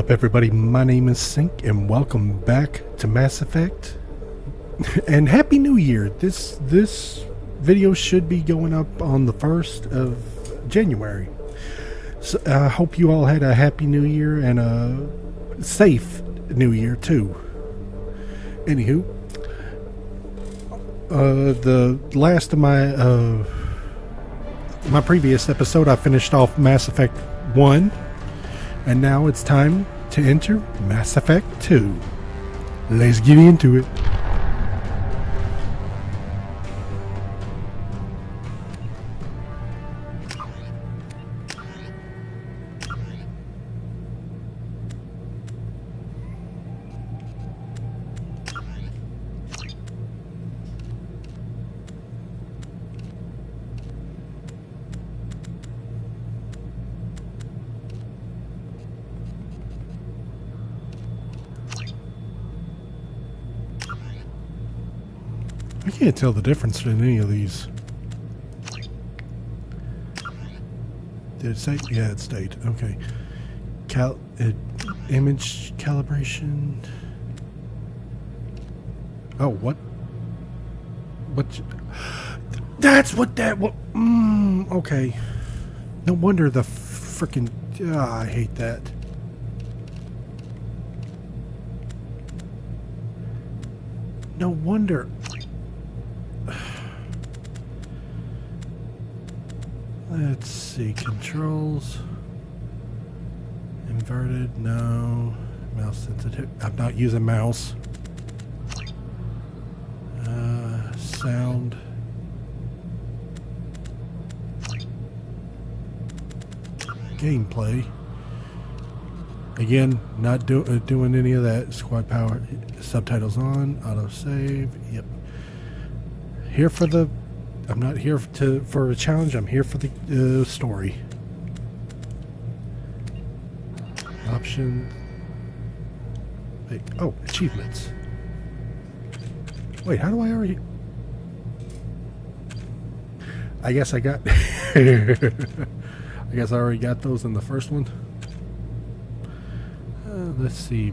up, everybody? My name is Sync, and welcome back to Mass Effect. And Happy New Year! This video should be going up on the 1st of January. So I hope you all had a Happy New Year and a safe New Year too. Anywho, the last of my previous episode, I finished off Mass Effect 1. And now it's time to enter Mass Effect 2. Let's get into it. I can't tell the difference in any of these. Did it say? Yeah, it stayed. Okay. Image calibration. Oh, what? What? That's what that. What? Okay. No wonder the freaking. I hate that. No wonder. Let's see, controls, inverted, no, mouse sensitive, I'm not using mouse, sound, gameplay, again, not doing any of that, squad power, subtitles on, autosave, yep, here for the I'm not here for a challenge. I'm here for the story. Option. Wait, oh, achievements. Wait, how do I already? I guess I got. I guess I already got those in the first one. Let's see.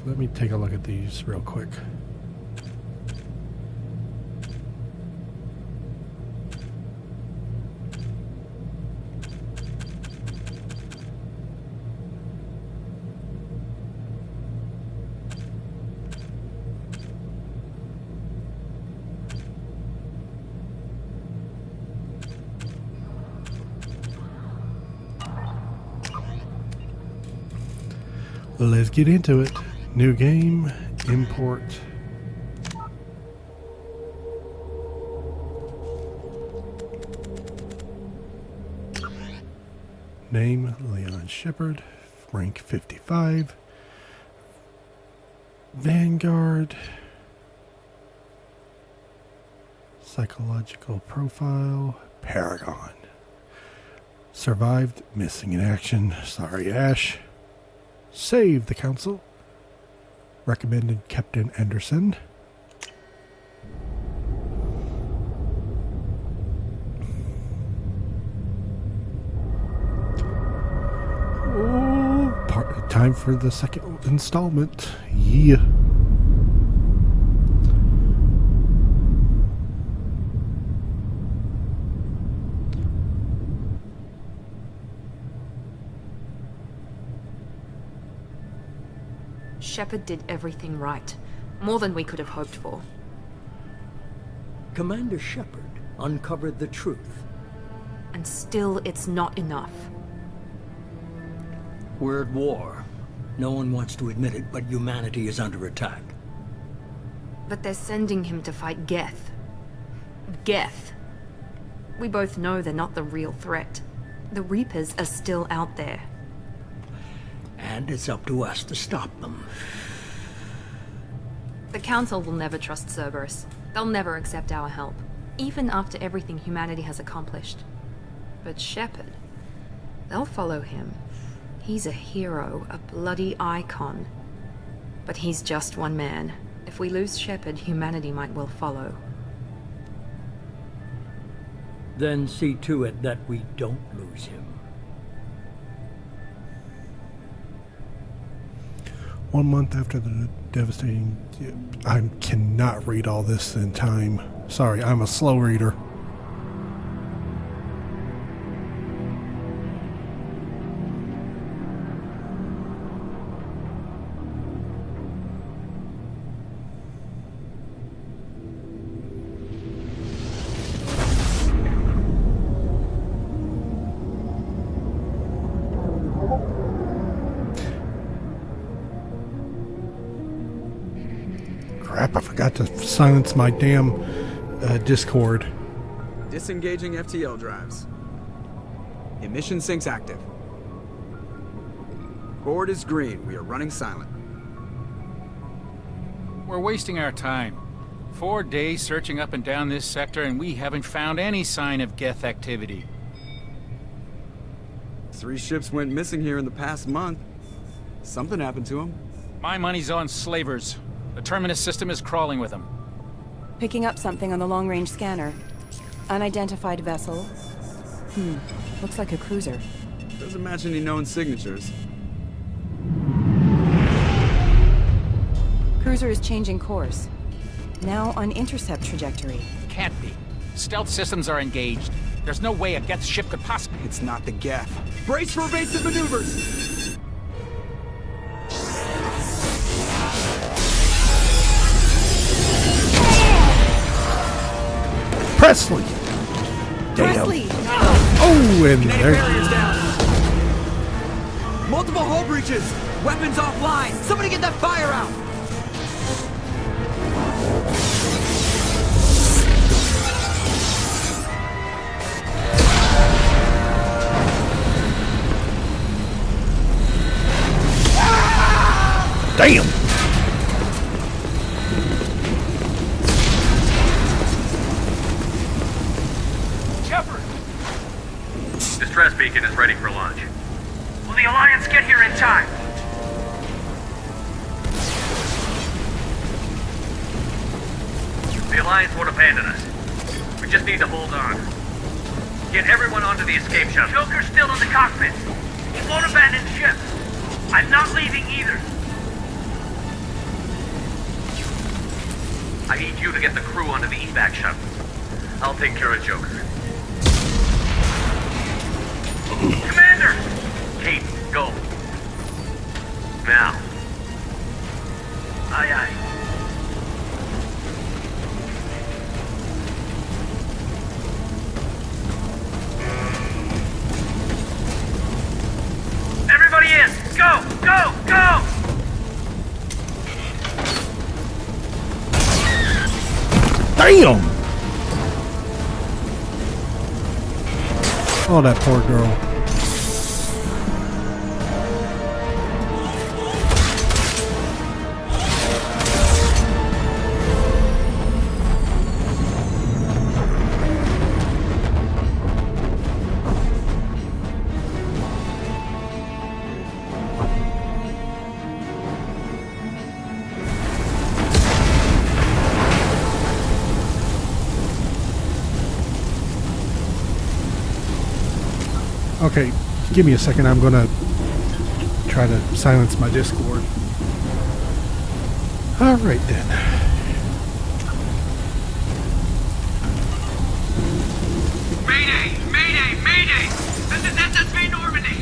Let me take a look at these real quick. Let's get into it. New game, import. Name, Leon Shepard. Rank 55. Vanguard. Psychological profile. Paragon. Survived, missing in action. Sorry, Ash. Save the council. Recommended Captain Anderson. Oh, time for the second installment. Yeah. Shepard did everything right. More than we could have hoped for. Commander Shepard uncovered the truth. And still, it's not enough. We're at war. No one wants to admit it, but humanity is under attack. But they're sending him to fight Geth. Geth. We both know they're not the real threat. The Reapers are still out there. And it's up to us to stop them. The Council will never trust Cerberus. They'll never accept our help, even after everything humanity has accomplished. But Shepard, they'll follow him. He's a hero, a bloody icon. But he's just one man. If we lose Shepard, humanity might well follow. Then see to it that we don't lose him. 1 month after the devastating... I cannot read all this in time. Sorry, I'm a slow reader. Crap, I forgot to silence my damn Discord. Disengaging FTL drives. Emission sinks active. Board is green. We are running silent. We're wasting our time. 4 days searching up and down this sector, and we haven't found any sign of Geth activity. 3 ships went missing here in the past month. Something happened to them. My money's on slavers. The Terminus system is crawling with them. Picking up something on the long-range scanner. Unidentified vessel. Looks like a cruiser. Doesn't match any known signatures. Cruiser is changing course. Now on intercept trajectory. Can't be. Stealth systems are engaged. There's no way a Geth ship could possibly... It's not the Geth. Brace for evasive maneuvers! Presley! Damn. Presley! Oh, and Kinetic there... barriers down! Multiple hull breaches! Weapons offline! Somebody get that fire out! Damn! Distress beacon is ready for launch. Will the Alliance get here in time? The Alliance won't abandon us. We just need to hold on. Get everyone onto the escape shuttle. Joker's still in the cockpit. He won't abandon ship. I'm not leaving either. I need you to get the crew onto the evac shuttle. I'll take care of Joker. Commander! Kate, go. Now. Aye, aye. Everybody in! Go! Go! Go! Damn! Oh, that poor girl. Okay, give me a second. I'm gonna try to silence my Discord. Alright then. Mayday! Mayday! Mayday! This is SSV Normandy!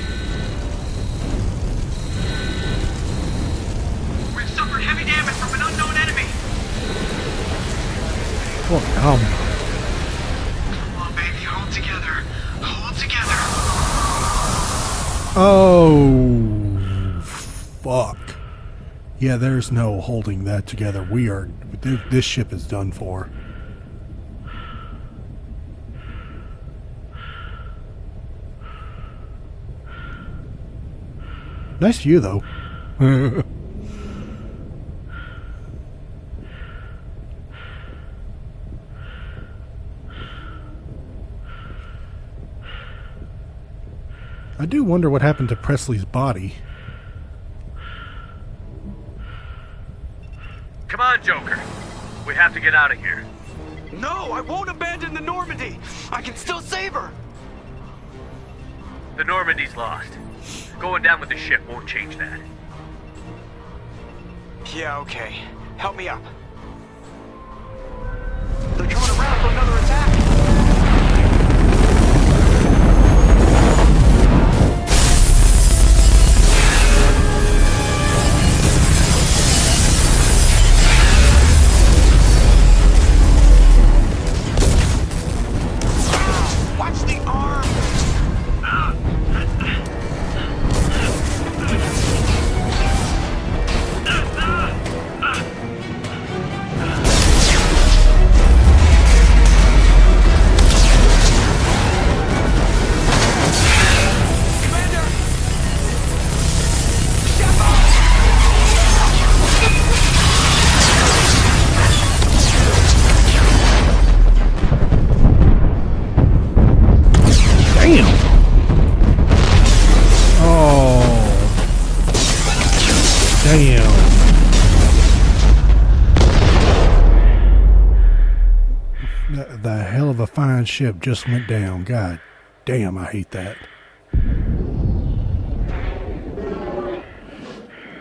We've suffered heavy damage from an unknown enemy! Oh, come. Come on, baby, hold together. Hold together. Oh, fuck. Yeah, there's no holding that together. We are... This ship is done for. Nice view, though. I do wonder what happened to Presley's body. Come on, Joker. We have to get out of here. No, I won't abandon the Normandy! I can still save her! The Normandy's lost. Going down with the ship won't change that. Yeah, okay. Help me up. They're coming around for another attack! Watch the arm! Damn! Oh. Damn. The hell of a fine ship just went down. God damn, I hate that.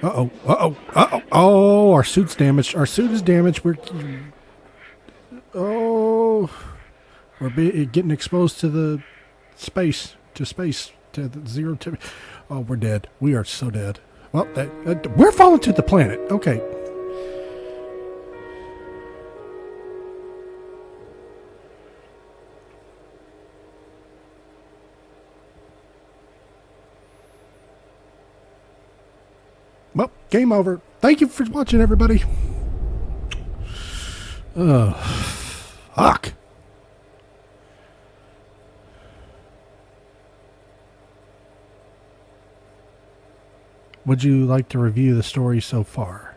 Uh-oh, uh-oh, uh-oh. Oh, our suit's damaged. Our suit is damaged. We're getting exposed to the space, to the zero. Oh, we're dead. We are so dead. Well, we're falling to the planet. Okay. Well, game over. Thank you for watching, everybody. Fuck. Would you like to review the story so far?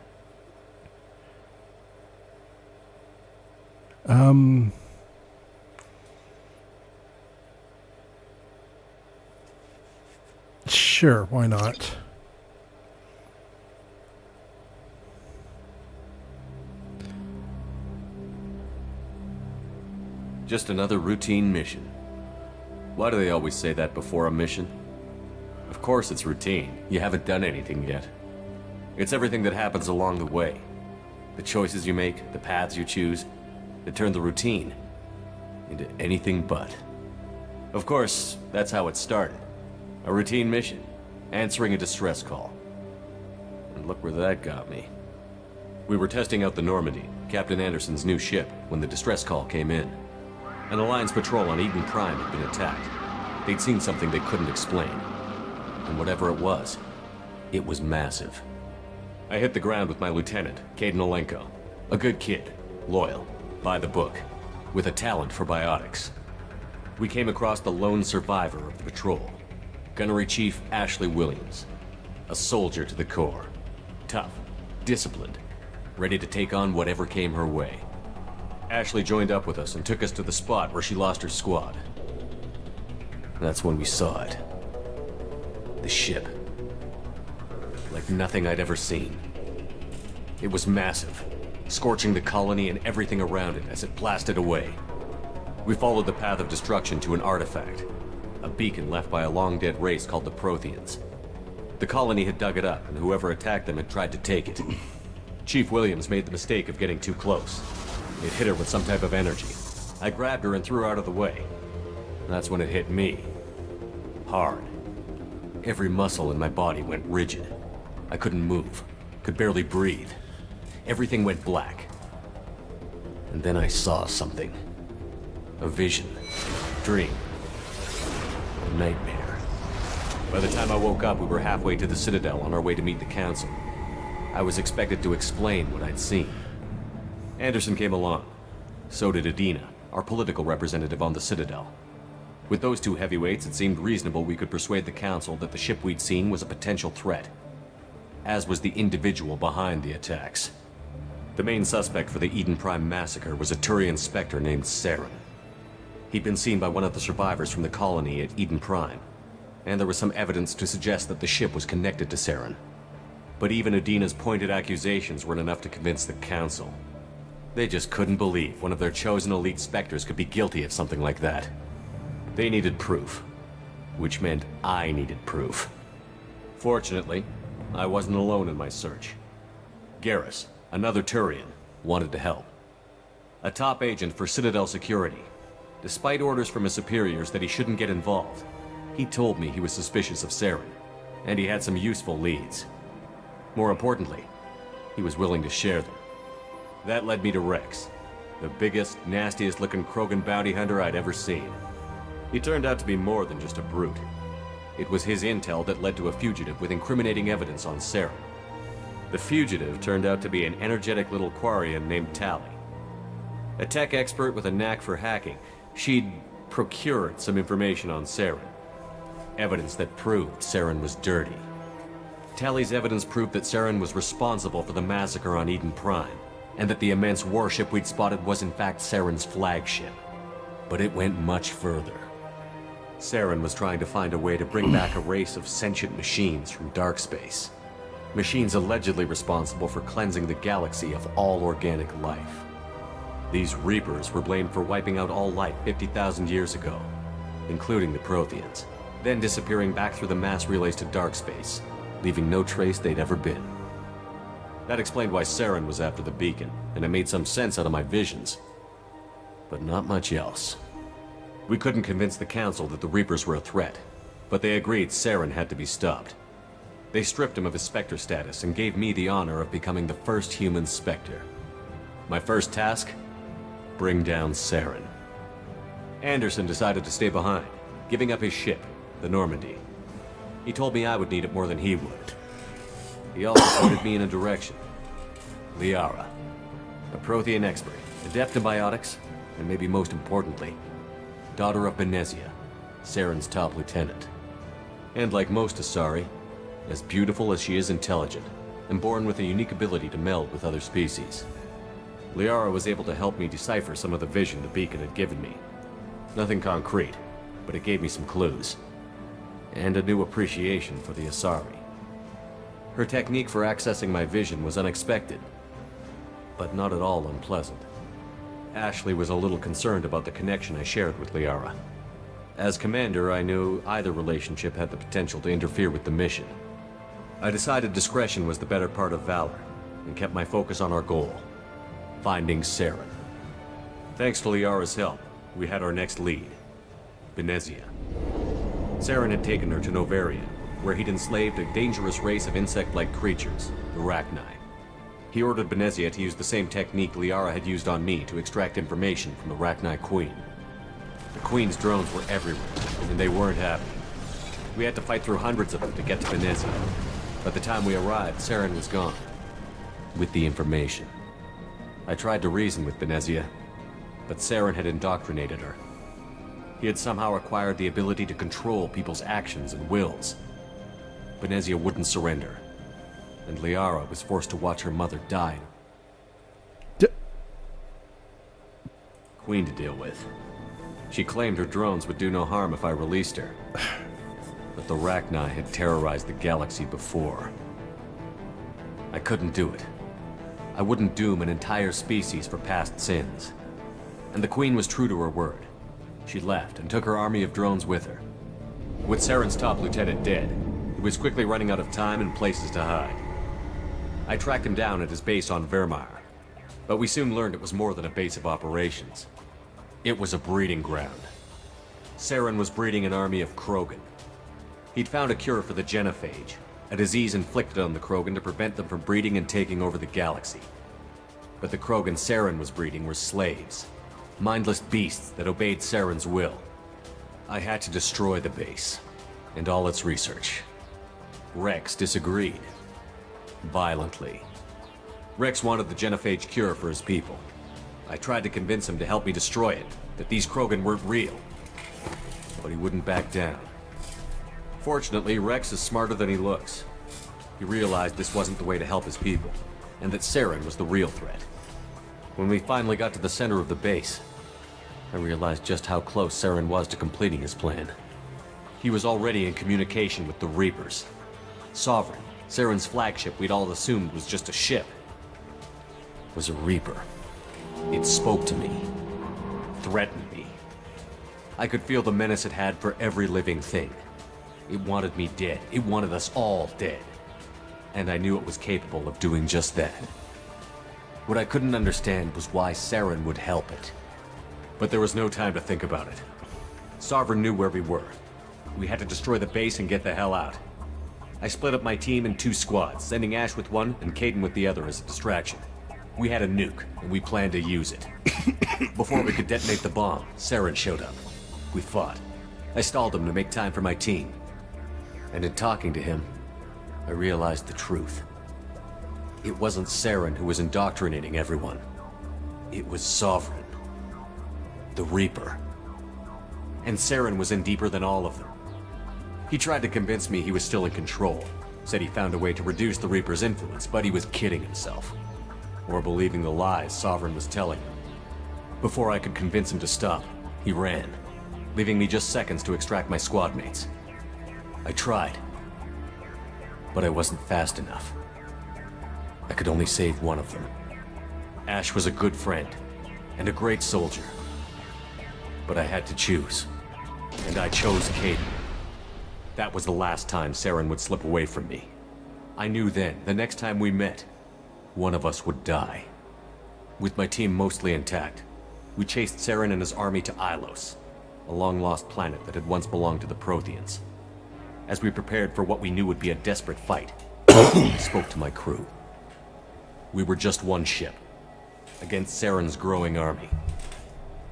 Sure, why not? Just another routine mission. Why do they always say that before a mission? Of course it's routine. You haven't done anything yet. It's everything that happens along the way. The choices you make, the paths you choose, that turn the routine into anything but. Of course, that's how it started. A routine mission, answering a distress call. And look where that got me. We were testing out the Normandy, Captain Anderson's new ship, when the distress call came in. An Alliance patrol on Eden Prime had been attacked. They'd seen something they couldn't explain. And whatever it was massive. I hit the ground with my lieutenant, Caden Olenko. A good kid, loyal, by the book, with a talent for biotics. We came across the lone survivor of the patrol, Gunnery Chief Ashley Williams. A soldier to the core. Tough, disciplined, ready to take on whatever came her way. Ashley joined up with us and took us to the spot where she lost her squad. That's when we saw it. The ship. Like nothing I'd ever seen. It was massive, scorching the colony and everything around it as it blasted away. We followed the path of destruction to an artifact, a beacon left by a long-dead race called the Protheans. The colony had dug it up, and whoever attacked them had tried to take it. Chief Williams made the mistake of getting too close. It hit her with some type of energy. I grabbed her and threw her out of the way. That's when it hit me. Hard. Every muscle in my body went rigid. I couldn't move, could barely breathe. Everything went black. And then I saw something. A vision. Dream. A nightmare. By the time I woke up, we were halfway to the Citadel on our way to meet the Council. I was expected to explain what I'd seen. Anderson came along. So did Adina, our political representative on the Citadel. With those two heavyweights, it seemed reasonable we could persuade the Council that the ship we'd seen was a potential threat, as was the individual behind the attacks. The main suspect for the Eden Prime massacre was a Turian Spectre named Saren. He'd been seen by one of the survivors from the colony at Eden Prime, and there was some evidence to suggest that the ship was connected to Saren. But even Adina's pointed accusations weren't enough to convince the Council. They just couldn't believe one of their chosen elite Spectres could be guilty of something like that. They needed proof, which meant I needed proof. Fortunately, I wasn't alone in my search. Garrus, another Turian, wanted to help. A top agent for Citadel Security. Despite orders from his superiors that he shouldn't get involved, he told me he was suspicious of Saren, and he had some useful leads. More importantly, he was willing to share them. That led me to Rex, the biggest, nastiest looking Krogan bounty hunter I'd ever seen. He turned out to be more than just a brute. It was his intel that led to a fugitive with incriminating evidence on Saren. The fugitive turned out to be an energetic little Quarian named Tali. A tech expert with a knack for hacking, she'd procured some information on Saren. Evidence that proved Saren was dirty. Tali's evidence proved that Saren was responsible for the massacre on Eden Prime, and that the immense warship we'd spotted was in fact Saren's flagship. But it went much further. Saren was trying to find a way to bring back a race of sentient machines from dark space. Machines allegedly responsible for cleansing the galaxy of all organic life. These Reapers were blamed for wiping out all life 50,000 years ago, including the Protheans, then disappearing back through the mass relays to dark space, leaving no trace they'd ever been. That explained why Saren was after the beacon, and it made some sense out of my visions. But not much else. We couldn't convince the Council that the Reapers were a threat, but they agreed Saren had to be stopped. They stripped him of his Spectre status and gave me the honor of becoming the first human Spectre. My first task? Bring down Saren. Anderson decided to stay behind, giving up his ship, the Normandy. He told me I would need it more than he would. He also pointed me in a direction. Liara, a Prothean expert, adept in biotics, and maybe most importantly, daughter of Benezia, Saren's top lieutenant. And like most Asari, as beautiful as she is intelligent, and born with a unique ability to meld with other species. Liara was able to help me decipher some of the vision the beacon had given me. Nothing concrete, but it gave me some clues. And a new appreciation for the Asari. Her technique for accessing my vision was unexpected, but not at all unpleasant. Ashley was a little concerned about the connection I shared with Liara. As commander, I knew either relationship had the potential to interfere with the mission. I decided discretion was the better part of valor, and kept my focus on our goal, finding Saren. Thanks to Liara's help, we had our next lead, Benezia. Saren had taken her to Novaria, where he'd enslaved a dangerous race of insect-like creatures, the Rachni. He ordered Benezia to use the same technique Liara had used on me to extract information from the Rachni Queen. The Queen's drones were everywhere, and they weren't happy. We had to fight through hundreds of them to get to Benezia. By the time we arrived, Saren was gone, with the information. I tried to reason with Benezia, but Saren had indoctrinated her. He had somehow acquired the ability to control people's actions and wills. Benezia wouldn't surrender, and Liara was forced to watch her mother die. Queen to deal with. She claimed her drones would do no harm if I released her. But the Rachni had terrorized the galaxy before. I couldn't do it. I wouldn't doom an entire species for past sins. And the Queen was true to her word. She left and took her army of drones with her. With Saren's top lieutenant dead, he was quickly running out of time and places to hide. I tracked him down at his base on Vermeer, but we soon learned it was more than a base of operations. It was a breeding ground. Saren was breeding an army of Krogan. He'd found a cure for the genophage, a disease inflicted on the Krogan to prevent them from breeding and taking over the galaxy. But the Krogan Saren was breeding were slaves, mindless beasts that obeyed Saren's will. I had to destroy the base, and all its research. Rex disagreed. Violently. Rex wanted the genophage cure for his people. I tried to convince him to help me destroy it, that these Krogan weren't real. But he wouldn't back down. Fortunately, Rex is smarter than he looks. He realized this wasn't the way to help his people, and that Saren was the real threat. When we finally got to the center of the base, I realized just how close Saren was to completing his plan. He was already in communication with the Reapers. Sovereign, Saren's flagship we'd all assumed was just a ship, was a Reaper. It spoke to me, threatened me. I could feel the menace it had for every living thing. It wanted me dead. It wanted us all dead. and I knew it was capable of doing just that. What I couldn't understand was why Saren would help it. But there was no time to think about it. Sovereign knew where we were. We had to destroy the base and get the hell out. I split up my team in 2 squads, sending Ash with one and Caden with the other as a distraction. We had a nuke, and we planned to use it. Before we could detonate the bomb, Saren showed up. We fought. I stalled him to make time for my team. And in talking to him, I realized the truth. It wasn't Saren who was indoctrinating everyone. It was Sovereign. The Reaper. And Saren was in deeper than all of them. He tried to convince me he was still in control. Said he found a way to reduce the Reaper's influence, but he was kidding himself. Or believing the lies Sovereign was telling him. Before I could convince him to stop, he ran, leaving me just seconds to extract my squad mates. I tried, but I wasn't fast enough. I could only save one of them. Ash was a good friend, and a great soldier. But I had to choose, and I chose Caden. That was the last time Saren would slip away from me. I knew then, the next time we met, one of us would die. With my team mostly intact, we chased Saren and his army to Ilos, a long-lost planet that had once belonged to the Protheans. As we prepared for what we knew would be a desperate fight, I spoke to my crew. We were just one ship, against Saren's growing army.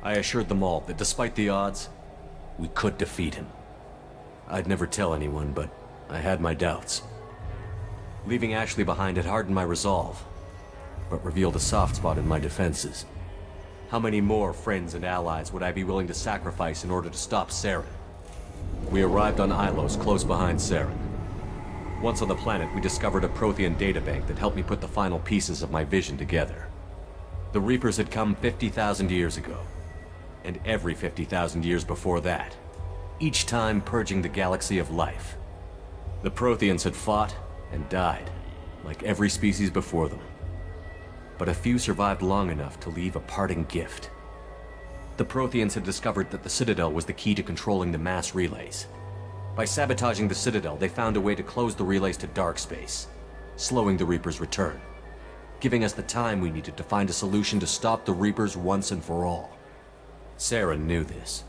I assured them all that despite the odds, we could defeat him. I'd never tell anyone, but I had my doubts. Leaving Ashley behind had hardened my resolve, but revealed a soft spot in my defenses. How many more friends and allies would I be willing to sacrifice in order to stop Saren? We arrived on Ilos, close behind Saren. Once on the planet, we discovered a Prothean databank that helped me put the final pieces of my vision together. The Reapers had come 50,000 years ago, and every 50,000 years before that, each time purging the galaxy of life. The Protheans had fought and died, like every species before them. But a few survived long enough to leave a parting gift. The Protheans had discovered that the Citadel was the key to controlling the mass relays. By sabotaging the Citadel, they found a way to close the relays to dark space, slowing the Reaper's return, giving us the time we needed to find a solution to stop the Reapers once and for all. Saren knew this.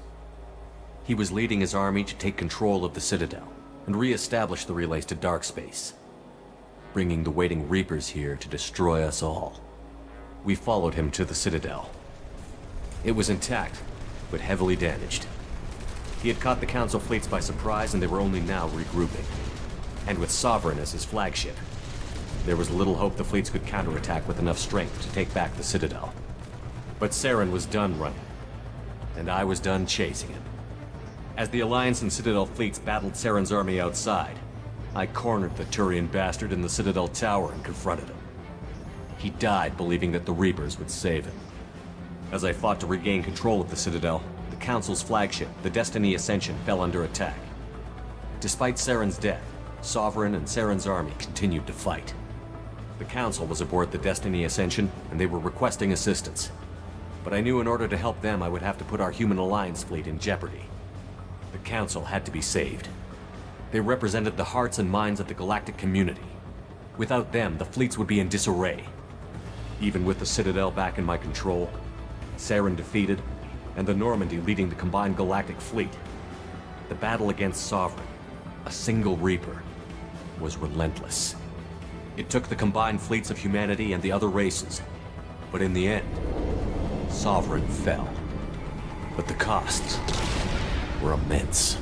He was leading his army to take control of the Citadel and re-establish the relays to dark space, bringing the waiting Reapers here to destroy us all. We followed him to the Citadel. It was intact, but heavily damaged. He had caught the Council fleets by surprise, and they were only now regrouping. And with Sovereign as his flagship, there was little hope the fleets could counterattack with enough strength to take back the Citadel. But Saren was done running, and I was done chasing him. As the Alliance and Citadel fleets battled Saren's army outside, I cornered the Turian bastard in the Citadel tower and confronted him. He died believing that the Reapers would save him. As I fought to regain control of the Citadel, the Council's flagship, the Destiny Ascension, fell under attack. Despite Saren's death, Sovereign and Saren's army continued to fight. The Council was aboard the Destiny Ascension, and they were requesting assistance. But I knew in order to help them, I would have to put our Human Alliance fleet in jeopardy. The Council had to be saved. They represented the hearts and minds of the galactic community. Without them, the fleets would be in disarray. Even with the Citadel back in my control, Saren defeated, and the Normandy leading the combined galactic fleet, the battle against Sovereign, a single Reaper, was relentless. It took the combined fleets of humanity and the other races, but in the end, Sovereign fell. But the costs were immense.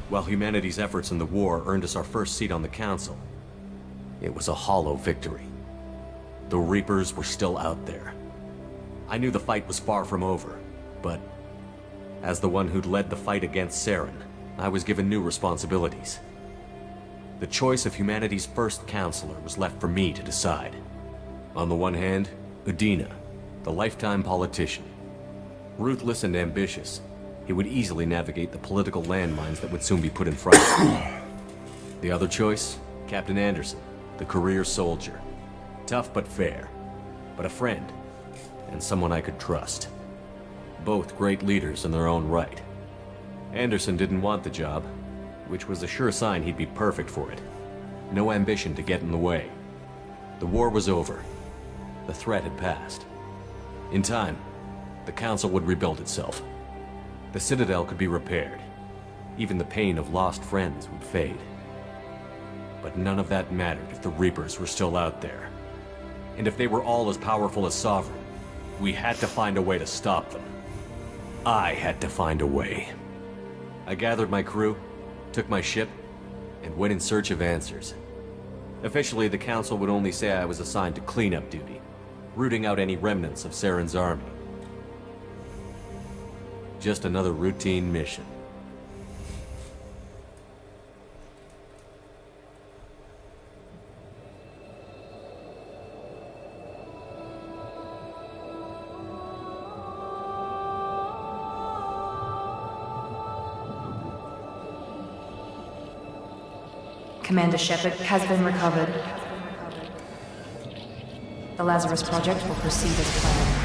While humanity's efforts in the war earned us our first seat on the Council, it was a hollow victory. The Reapers were still out there. I knew the fight was far from over, but as the one who'd led the fight against Saren, I was given new responsibilities. The choice of humanity's first counselor was left for me to decide. On the one hand, Udina, the lifetime politician. Ruthless and ambitious, he would easily navigate the political landmines that would soon be put in front of him. The other choice, Captain Anderson, the career soldier. Tough but fair, but a friend, and someone I could trust. Both great leaders in their own right. Anderson didn't want the job, which was a sure sign he'd be perfect for it. no ambition to get in the way. The war was over. The threat had passed. In time, the Council would rebuild itself. The Citadel could be repaired. Even the pain of lost friends would fade. But none of that mattered if the Reapers were still out there. And if they were all as powerful as Sovereign, we had to find a way to stop them. I had to find a way. I gathered my crew, took my ship, and went in search of answers. Officially, the Council would only say I was assigned to cleanup duty, rooting out any remnants of Saren's army. Just another routine mission. Commander Shepard has been recovered. The Lazarus Project will proceed as planned.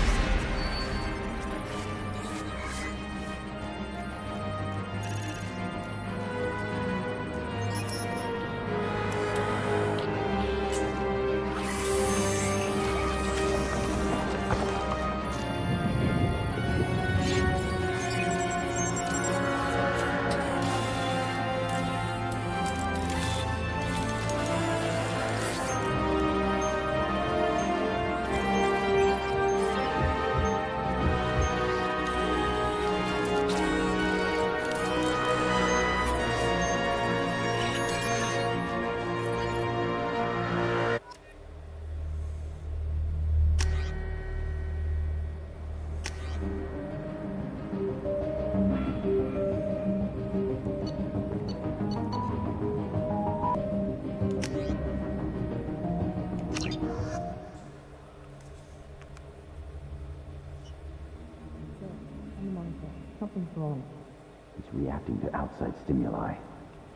He's reacting to outside stimuli,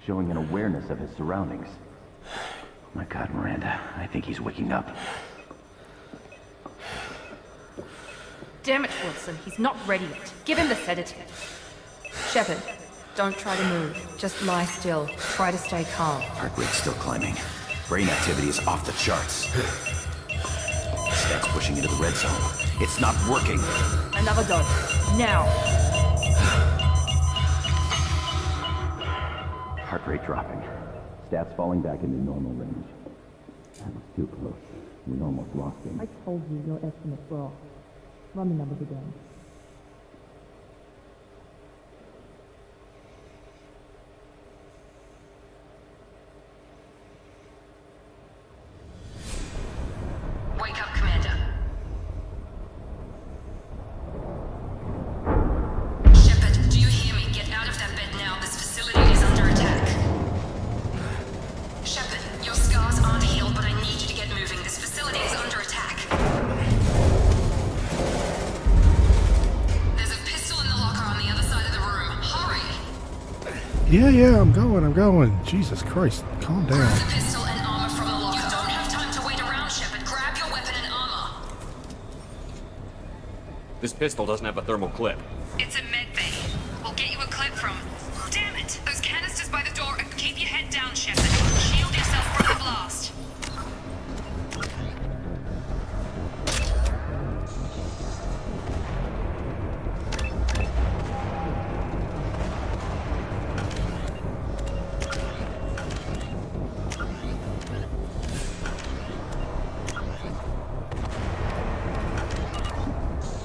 showing an awareness of his surroundings. My God, Miranda, I think he's waking up. Damn it, Wilson, he's not ready yet. Give him the sedative. Shepard, don't try to move. Just lie still. Try to stay calm. Heart rate's still climbing. Brain activity is off the charts. Stats pushing into the red zone. It's not working. Another dose. Now. Heart rate dropping. Stats falling back into normal range. That was too close. We almost lost him. I told you your estimates were off. Run the numbers again. Wake up, Commander. Shepard, do you hear me? Get out of that bed now. This facility is under attack. Shepard, your scars aren't healed, but I need you to get moving. This facility is under attack. There's a pistol in the locker on the other side of the room. Hurry! Yeah, I'm going. Jesus Christ, calm down. Grab the pistol and armor from the locker. You don't have time to wait around, Shepard. Grab your weapon and armor. This pistol doesn't have a thermal clip. It's a med bay. We'll get you a clip from... Damn it! Those canisters by the door. Keep your head down, Shepard. Shield yourself from the blast.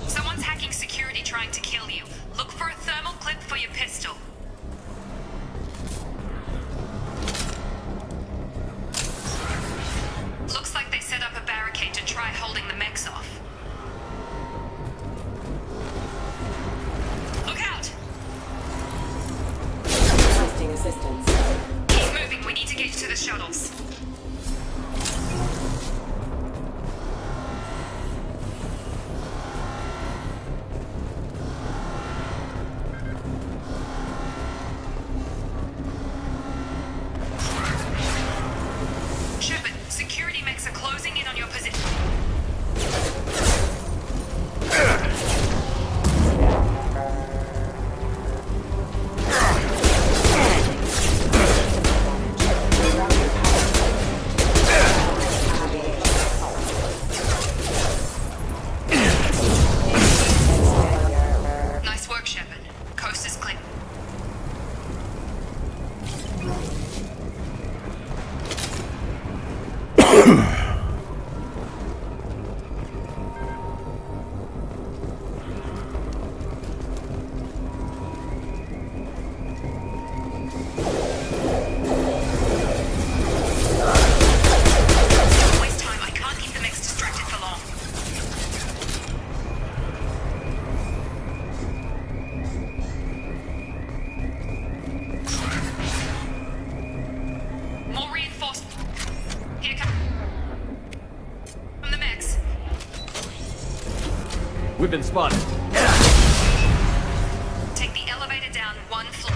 Someone's hacking security trying to kill you. Look for a thermal clip for your pistol. Looks like they set up a barricade to try holding the mechs off. Look out! Requesting assistance. Keep moving, we need to get you to the shuttles. Shepard, security mechs are closing in on your position. We've been spotted. Take the elevator down one floor.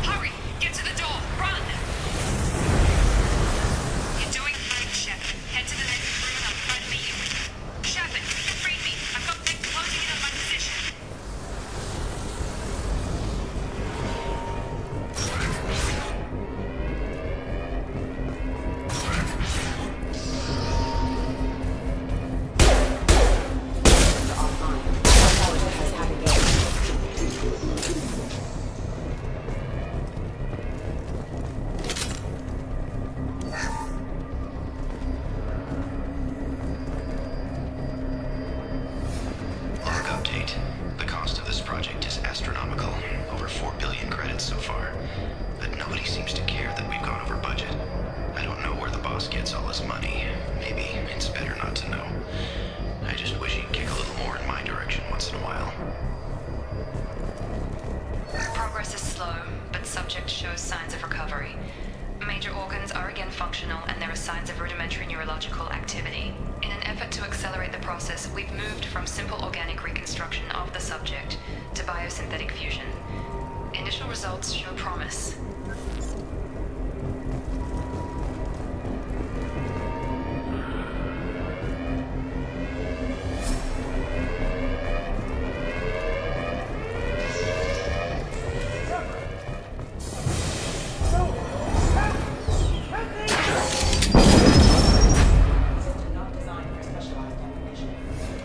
Hurry! Get to the door! Run! You're doing fine, Shep. Head to the next room and I'll try to meet you. Shepard, read me. I've got things closing in on my position. Log update. The cost of this project is astronomical. Over 4 billion credits so far. But nobody seems to care that we've gone over budget. I don't know where the boss gets all his money. Maybe it's better not to know. I just wish he'd kick a little more in my direction once in a while. Progress is slow, but subject shows signs of recovery. Major organs are again functional, and there are signs of rudimentary neurological activity. In an effort to accelerate the process, we've moved from simple organic reconstruction of the subject to biosynthetic fusion. Initial results show promise.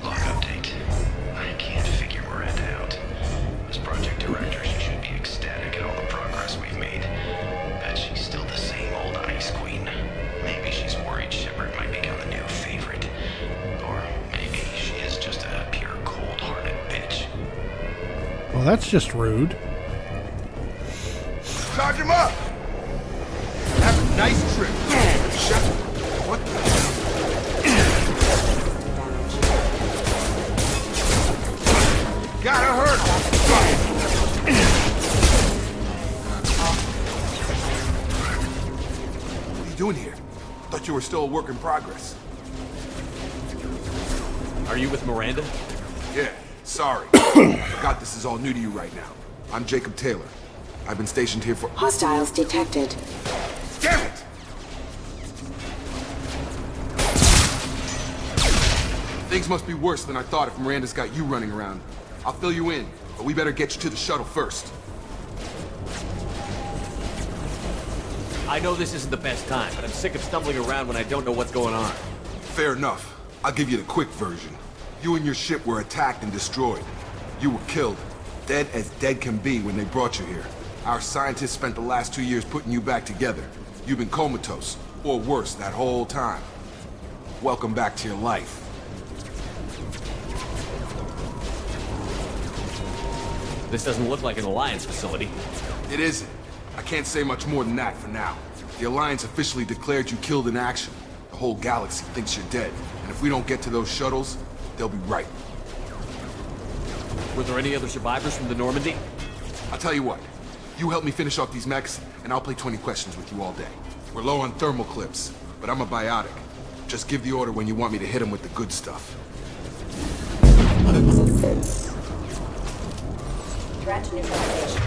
Log update. I can't figure Miranda out. As project director, she should be ecstatic at all the progress we've made. Bet she's still the same old ice queen. Maybe she's worried Shepard might become the new favorite. Or maybe she is just a pure cold-hearted bitch. Well, that's just rude. Charge him up! Have a nice trip. Shepard, what the hell? Gotta hurt! What are you doing here? Thought you were still a work in progress. Are you with Miranda? Yeah, sorry. Forgot this is all new to you right now. I'm Jacob Taylor. I've been stationed here for— Hostiles detected. Damn it! Things must be worse than I thought if Miranda's got you running around. I'll fill you in, but we better get you to the shuttle first. I know this isn't the best time, but I'm sick of stumbling around when I don't know what's going on. Fair enough. I'll give you the quick version. You and your ship were attacked and destroyed. You were killed. Dead as dead can be when they brought you here. Our scientists spent the last 2 years putting you back together. You've been comatose, or worse, that whole time. Welcome back to your life. This doesn't look like an Alliance facility. It isn't. I can't say much more than that for now. The Alliance officially declared you killed in action. The whole galaxy thinks you're dead. And if we don't get to those shuttles, they'll be right. Were there any other survivors from the Normandy? I'll tell you what. You help me finish off these mechs, and I'll play 20 questions with you all day. We're low on thermal clips, but I'm a biotic. Just give the order when you want me to hit them with the good stuff. Threat neutralization.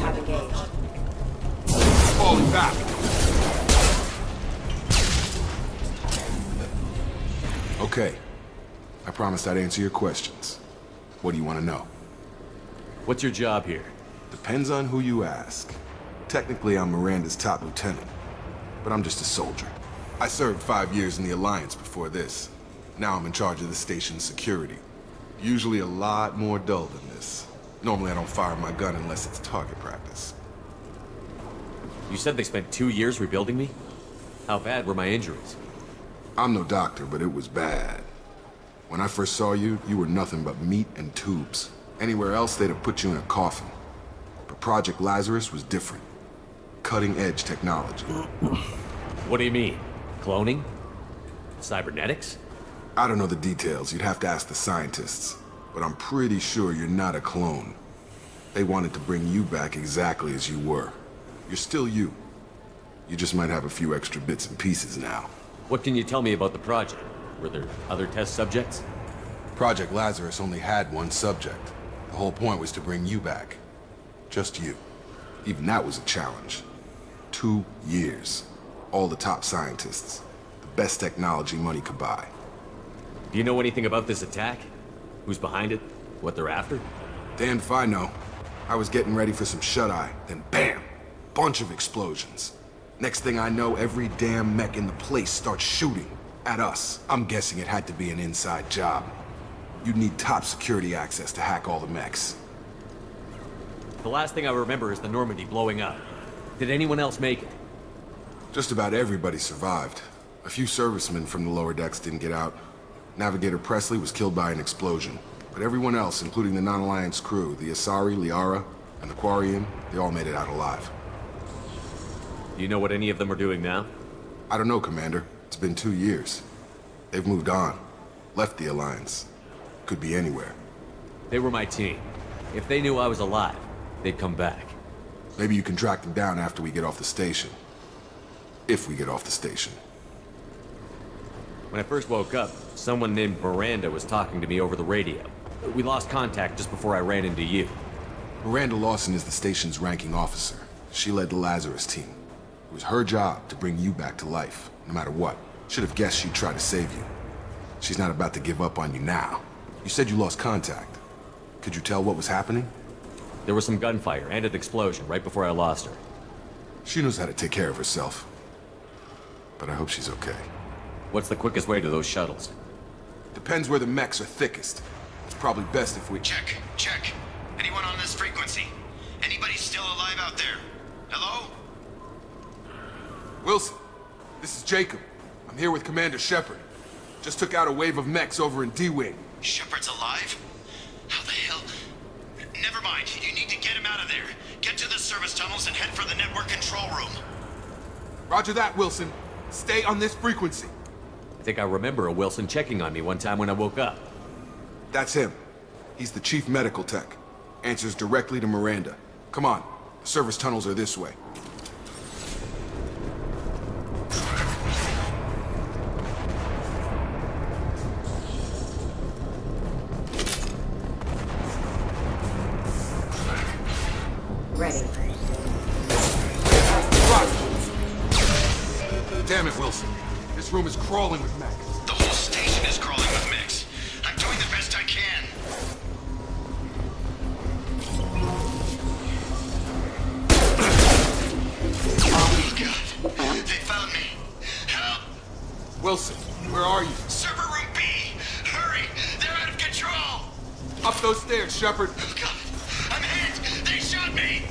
Have engaged. Falling back. Okay. I promised I'd answer your questions. What do you want to know? What's your job here? Depends on who you ask. Technically, I'm Miranda's top lieutenant, but I'm just a soldier. I served 5 years in the Alliance before this. Now I'm in charge of the station's security. Usually a lot more dull than this. Normally I don't fire my gun unless it's target practice. You said they spent 2 years rebuilding me? How bad were my injuries? I'm no doctor, but it was bad. When I first saw you, you were nothing but meat and tubes. Anywhere else, they'd have put you in a coffin. But Project Lazarus was different. Cutting-edge technology. What do you mean? Cloning? Cybernetics? I don't know the details. You'd have to ask the scientists. But I'm pretty sure you're not a clone. They wanted to bring you back exactly as you were. You're still you. You just might have a few extra bits and pieces now. What can you tell me about the project? Were there other test subjects? Project Lazarus only had one subject. The whole point was to bring you back. Just you. Even that was a challenge. 2 years. All the top scientists. The best technology money could buy. Do you know anything about this attack? Who's behind it? What they're after? Damned if I know. I was getting ready for some shut-eye, then bam! Bunch of explosions. Next thing I know, every damn mech in the place starts shooting. At us. I'm guessing it had to be an inside job. You'd need top security access to hack all the mechs. The last thing I remember is the Normandy blowing up. Did anyone else make it? Just about everybody survived. A few servicemen from the lower decks didn't get out. Navigator Presley was killed by an explosion. But everyone else, including the non-Alliance crew, the Asari, Liara, and the Quarian, they all made it out alive. Do you know what any of them are doing now? I don't know, Commander. It's been 2 years. They've moved on. Left the Alliance. Could be anywhere. They were my team. If they knew I was alive, they'd come back. Maybe you can track them down after we get off the station. If we get off the station. When I first woke up, someone named Miranda was talking to me over the radio. We lost contact just before I ran into you. Miranda Lawson is the station's ranking officer. She led the Lazarus team. It was her job to bring you back to life, no matter what. Should have guessed she'd try to save you. She's not about to give up on you now. You said you lost contact. Could you tell what was happening? There was some gunfire and an explosion right before I lost her. She knows how to take care of herself. But I hope she's okay. What's the quickest way to those shuttles? Depends where the mechs are thickest. It's probably best if we... Check. Anyone on this frequency? Anybody still alive out there? Hello? Wilson, this is Jacob. I'm here with Commander Shepard. Just took out a wave of mechs over in D-Wing. Shepard's alive? How the hell? Never mind. You need to get him out of there. Get to the service tunnels and head for the network control room. Roger that, Wilson. Stay on this frequency. I think I remember a Wilson checking on me one time when I woke up. That's him. He's the chief medical tech. Answers directly to Miranda. Come on. The service tunnels are this way. Ready. Damn it, Wilson. This room is crawling with mechs. The whole station is crawling with mechs. I'm doing the best I can. Oh, God. They found me. Help! Wilson, where are you? Server room B! Hurry! They're out of control! Up those stairs, Shepard. Oh, God. I'm hit! They shot me!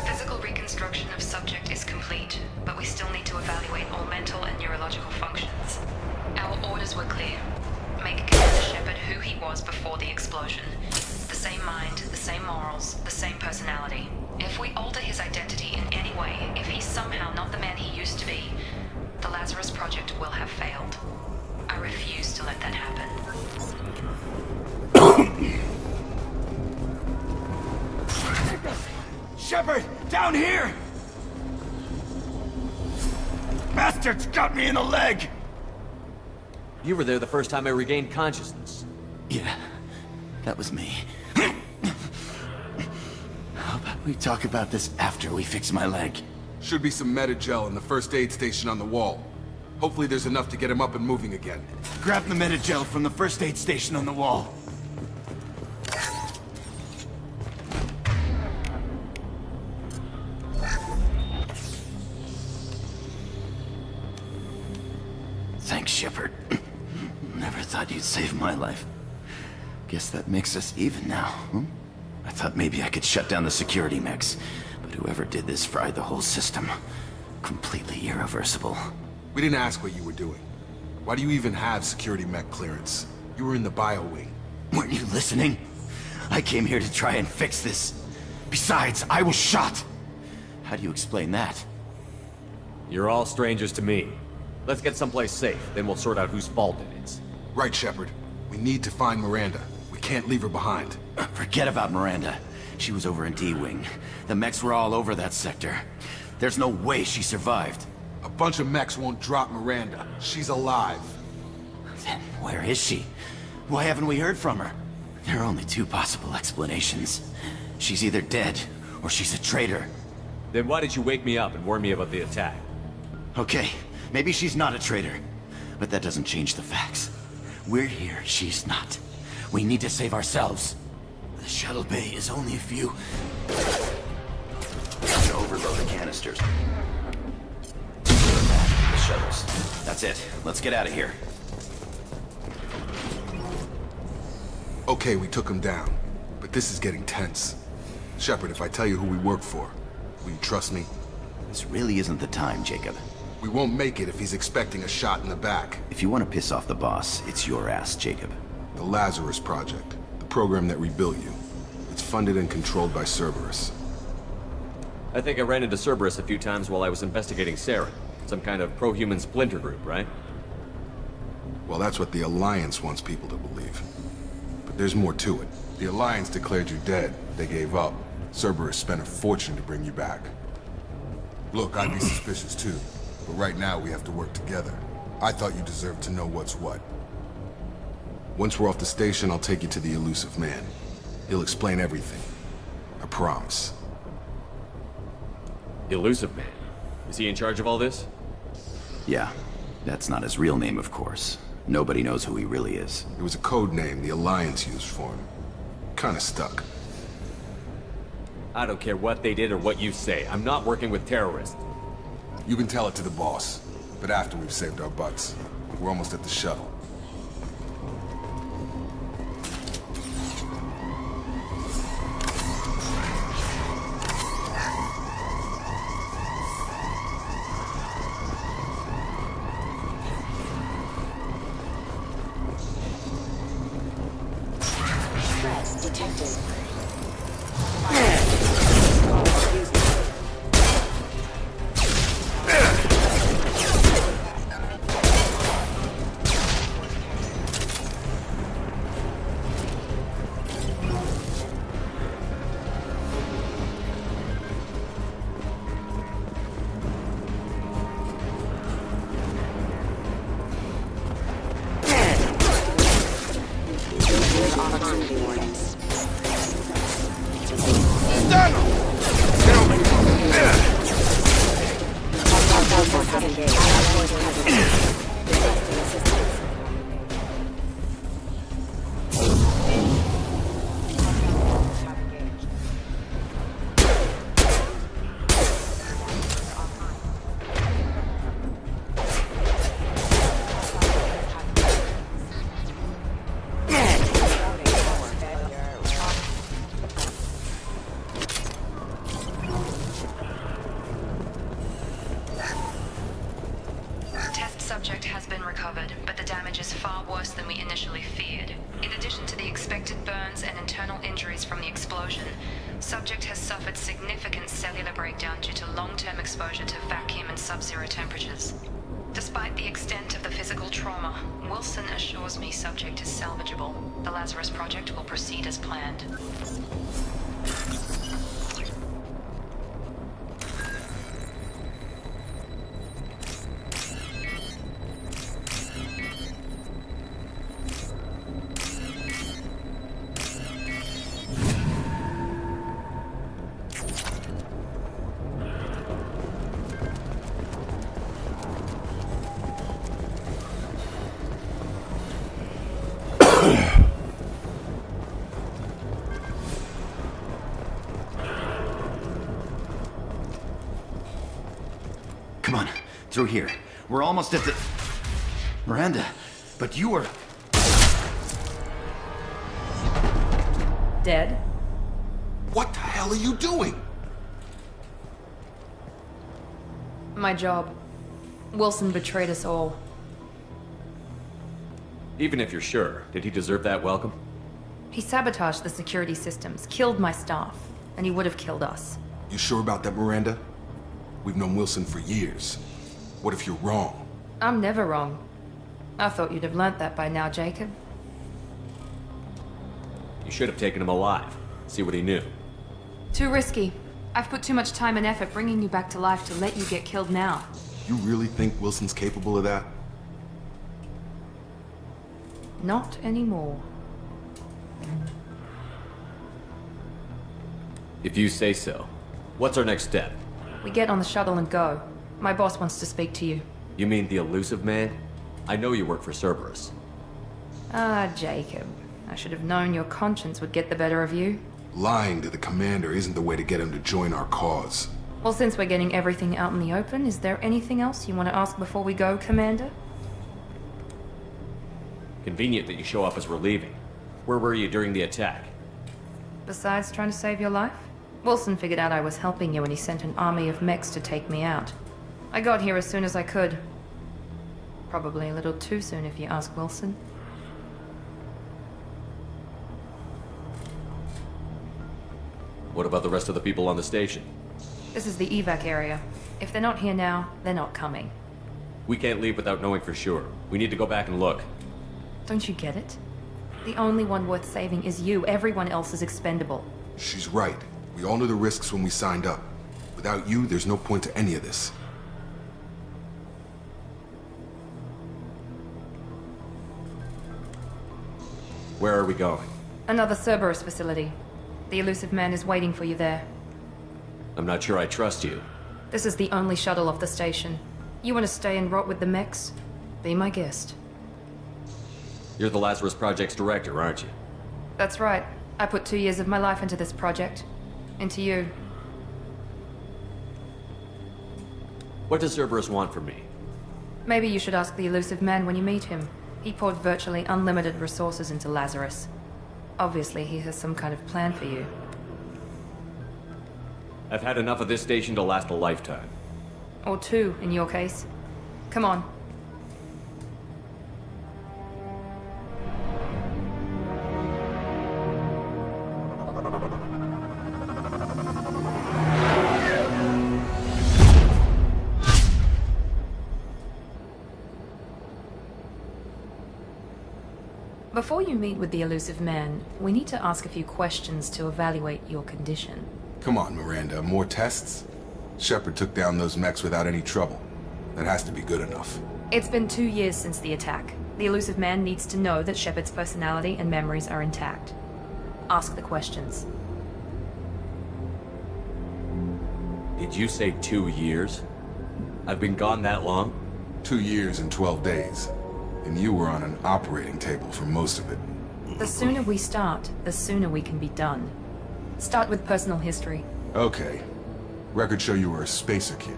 Physical reconstruction of subject is complete, but we still need to evaluate all mental and neurological functions. Our orders were clear. Make Commander Shepard who he was before the explosion. The same mind, the same morals, the same personality. If we alter his identity in any way, if he's somehow not the man he used to be, the Lazarus Project will have failed. I refuse to let that happen. Shepard! Down here! Bastards got me in the leg! You were there the first time I regained consciousness. Yeah, that was me. How about we talk about this after we fix my leg? Should be some Metagel in the first aid station on the wall. Hopefully there's enough to get him up and moving again. Grab the Metagel from the first aid station on the wall. Thanks, Shepard. Never thought you'd save my life. Guess that makes us even now, huh? I thought maybe I could shut down the security mechs, but whoever did this fried the whole system. Completely irreversible. We didn't ask what you were doing. Why do you even have security mech clearance? You were in the bio wing. Weren't you listening? I came here to try and fix this. Besides, I was shot. How do you explain that? You're all strangers to me. Let's get someplace safe, then we'll sort out whose fault it is. Right, Shepard. We need to find Miranda. We can't leave her behind. Forget about Miranda. She was over in D-Wing. The mechs were all over that sector. There's no way she survived. A bunch of mechs won't drop Miranda. She's alive. Then where is she? Why haven't we heard from her? There are only two possible explanations. She's either dead, or she's a traitor. Then why did you wake me up and warn me about the attack? Okay, maybe she's not a traitor. But that doesn't change the facts. We're here, she's not. We need to save ourselves. The shuttle bay is only a few... to overload the canisters. The shuttles. That's it. Let's get out of here. Okay, we took him down. But this is getting tense. Shepard, if I tell you who we work for, will you trust me? This really isn't the time, Jacob. We won't make it if he's expecting a shot in the back. If you want to piss off the boss, it's your ass, Jacob. The Lazarus Project. The program that rebuilt you. It's funded and controlled by Cerberus. I think I ran into Cerberus a few times while I was investigating Saren. Some kind of pro-human splinter group, right? Well, that's what the Alliance wants people to believe. But there's more to it. The Alliance declared you dead. They gave up. Cerberus spent a fortune to bring you back. Look, I'd be suspicious too. But right now we have to work together. I thought you deserved to know what's what. Once we're off the station, I'll take you to the elusive man. He'll explain everything. I promise. Elusive Man? Is he in charge of all this? Yeah. That's not his real name, of course. Nobody knows who he really is. It was a code name the Alliance used for him. Kinda stuck. I don't care what they did or what you say. I'm not working with terrorists. You can tell it to the boss, but after we've saved our butts. We're almost at the shuttle. Subject has been recovered, but the damage is far worse than we initially feared. In addition to the expected burns and internal injuries from the explosion, subject has suffered significant cellular breakdown due to long-term exposure to vacuum and sub-zero temperatures. Despite the extent of the physical trauma, Wilson assures me subject is salvageable. The Lazarus Project will proceed as planned. Come on, through here. We're almost at the... Miranda, but you were... Dead? What the hell are you doing? My job. Wilson betrayed us all. Even if you're sure, did he deserve that welcome? He sabotaged the security systems, killed my staff, and he would have killed us. You sure about that, Miranda? We've known Wilson for years. What if you're wrong? I'm never wrong. I thought you'd have learnt that by now, Jacob. You should have taken him alive. See what he knew. Too risky. I've put too much time and effort bringing you back to life to let you get killed now. You really think Wilson's capable of that? Not anymore. If you say so. What's our next step? We get on the shuttle and go. My boss wants to speak to you. You mean the elusive man? I know you work for Cerberus. Ah, Jacob. I should have known your conscience would get the better of you. Lying to the commander isn't the way to get him to join our cause. Well, since we're getting everything out in the open, is there anything else you want to ask before we go, Commander? Convenient that you show up as we're leaving. Where were you during the attack? Besides trying to save your life? Wilson figured out I was helping you and he sent an army of mechs to take me out. I got here as soon as I could. Probably a little too soon if you ask Wilson. What about the rest of the people on the station? This is the evac area. If they're not here now, they're not coming. We can't leave without knowing for sure. We need to go back and look. Don't you get it? The only one worth saving is you. Everyone else is expendable. She's right. We all knew the risks when we signed up. Without you, there's no point to any of this. Where are we going? Another Cerberus facility. The elusive man is waiting for you there. I'm not sure I trust you. This is the only shuttle off the station. You want to stay and rot with the mechs? Be my guest. You're the Lazarus Project's director, aren't you? That's right. I put 2 years of my life into this project. Into you. What does Cerberus want from me? Maybe you should ask the elusive man when you meet him. He poured virtually unlimited resources into Lazarus. Obviously, he has some kind of plan for you. I've had enough of this station to last a lifetime. Or 2, in your case. Come on. Before you meet with the elusive man, we need to ask a few questions to evaluate your condition. Come on, Miranda. More tests? Shepard took down those mechs without any trouble. That has to be good enough. It's been 2 years since the attack. The elusive man needs to know that Shepard's personality and memories are intact. Ask the questions. Did you say 2 years? I've been gone that long? 2 years and 12 days. And you were on an operating table for most of it. The sooner we start, the sooner we can be done. Start with personal history. Okay. Records show you were a spacer kid.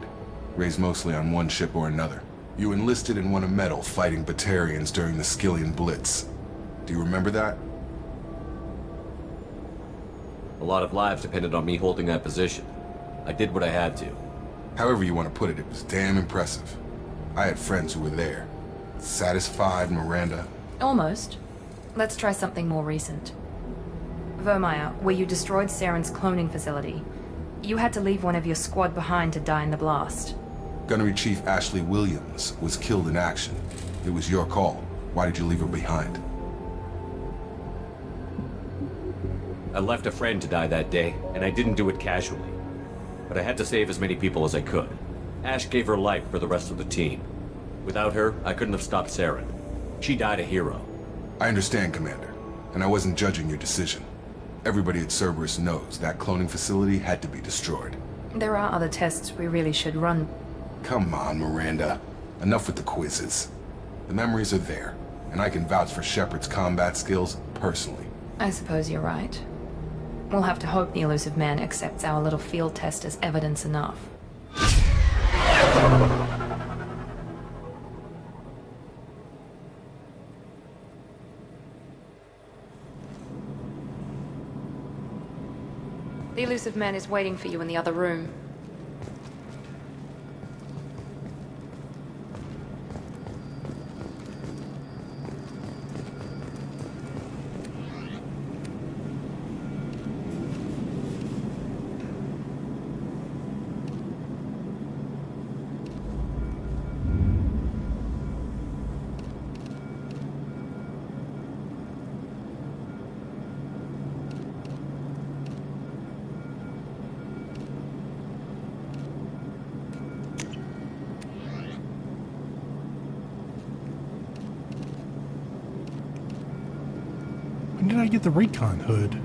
Raised mostly on one ship or another. You enlisted and won a medal fighting Batarians during the Skillian Blitz. Do you remember that? A lot of lives depended on me holding that position. I did what I had to. However you want to put it, it was damn impressive. I had friends who were there. Satisfied, Miranda? Almost. Let's try something more recent. Vermeer, where you destroyed Saren's cloning facility. You had to leave one of your squad behind to die in the blast. Gunnery Chief Ashley Williams was killed in action. It was your call. Why did you leave her behind? I left a friend to die that day, and I didn't do it casually. But I had to save as many people as I could. Ash gave her life for the rest of the team. Without her, I couldn't have stopped Saren. She died a hero. I understand, Commander, and I wasn't judging your decision. Everybody at Cerberus knows that cloning facility had to be destroyed. There are other tests we really should run. Come on, Miranda. Enough with the quizzes. The memories are there, and I can vouch for Shepard's combat skills personally. I suppose you're right. We'll have to hope the elusive man accepts our little field test as evidence enough. The elusive man is waiting for you in the other room. did I get the recon hood?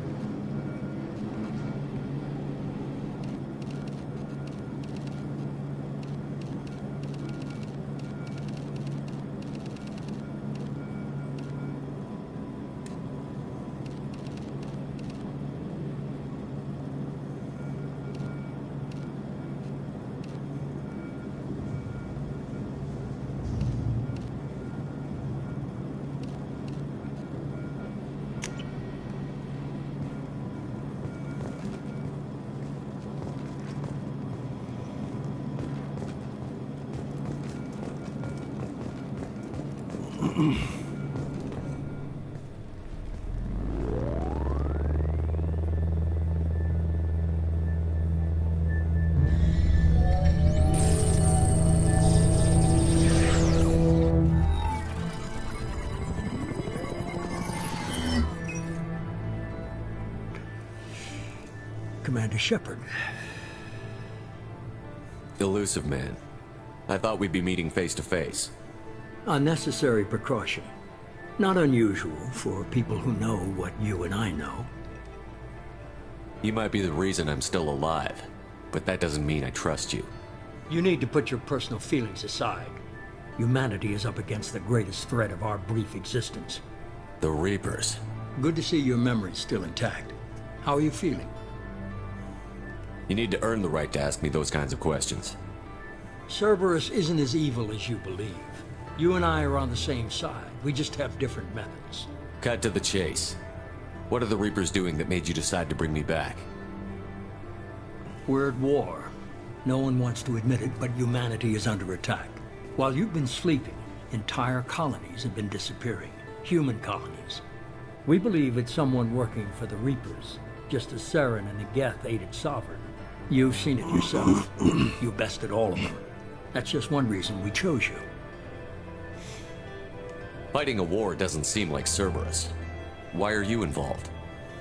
Commander Shepard. Elusive man. I thought we'd be meeting face to face. Unnecessary precaution. Not unusual for people who know what you and I know. You might be the reason I'm still alive, but that doesn't mean I trust you. You need to put your personal feelings aside. Humanity is up against the greatest threat of our brief existence. The Reapers. Good to see your memory's still intact. How are you feeling? You need to earn the right to ask me those kinds of questions. Cerberus isn't as evil as you believe. You and I are on the same side. We just have different methods. Cut to the chase. What are the Reapers doing that made you decide to bring me back? We're at war. No one wants to admit it, but humanity is under attack. While you've been sleeping, entire colonies have been disappearing. Human colonies. We believe it's someone working for the Reapers, just as Saren and the Geth aided Sovereign. You've seen it yourself. You bested all of them. That's just one reason we chose you. Fighting a war doesn't seem like Cerberus. Why are you involved?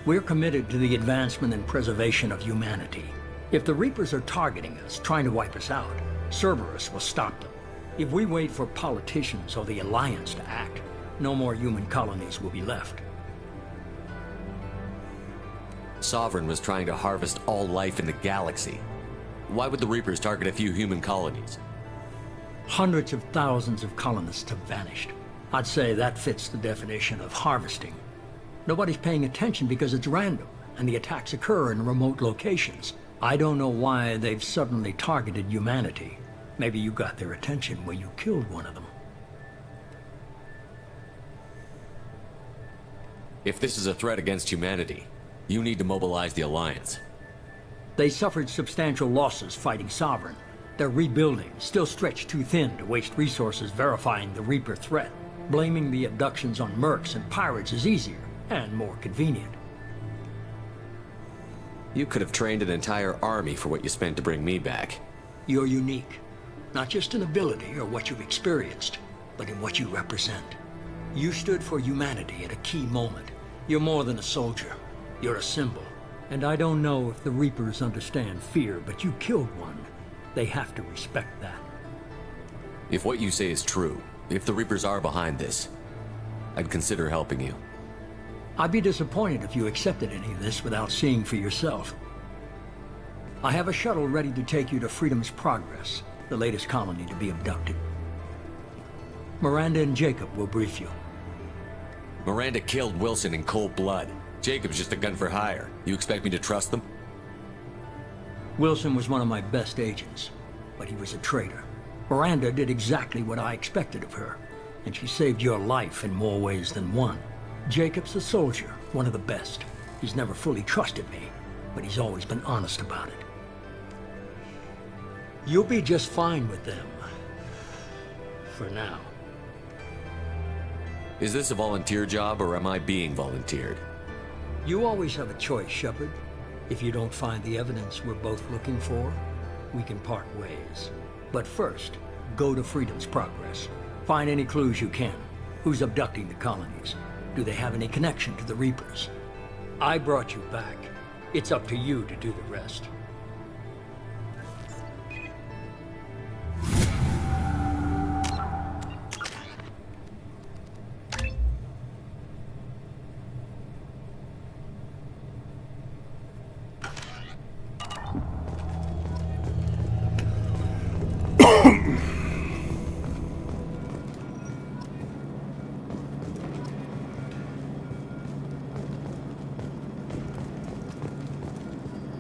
We're committed to the advancement and preservation of humanity. If the Reapers are targeting us, trying to wipe us out, Cerberus will stop them. If we wait for politicians or the Alliance to act, no more human colonies will be left. Sovereign was trying to harvest all life in the galaxy. Why would the Reapers target a few human colonies? Hundreds of thousands of colonists have vanished. I'd say that fits the definition of harvesting. Nobody's paying attention because it's random, and the attacks occur in remote locations. I don't know why they've suddenly targeted humanity. Maybe you got their attention when you killed one of them. If this is a threat against humanity, you need to mobilize the Alliance. They suffered substantial losses fighting Sovereign. They're rebuilding, still stretched too thin to waste resources verifying the Reaper threat. Blaming the abductions on mercs and pirates is easier, and more convenient. You could have trained an entire army for what you spent to bring me back. You're unique. Not just in ability or what you've experienced, but in what you represent. You stood for humanity at a key moment. You're more than a soldier. You're a symbol. And I don't know if the Reapers understand fear, but you killed one. They have to respect that. If what you say is true, if the Reapers are behind this, I'd consider helping you. I'd be disappointed if you accepted any of this without seeing for yourself. I have a shuttle ready to take you to Freedom's Progress, the latest colony to be abducted. Miranda and Jacob will brief you. Miranda killed Wilson in cold blood. Jacob's just a gun for hire. You expect me to trust them? Wilson was one of my best agents, but he was a traitor. Miranda did exactly what I expected of her, and she saved your life in more ways than one. Jacob's a soldier, one of the best. He's never fully trusted me, but he's always been honest about it. You'll be just fine with them. For now. Is this a volunteer job, or am I being volunteered? You always have a choice, Shepard. If you don't find the evidence we're both looking for, we can part ways. But first, go to Freedom's Progress. Find any clues you can. Who's abducting the colonies? Do they have any connection to the Reapers? I brought you back. It's up to you to do the rest.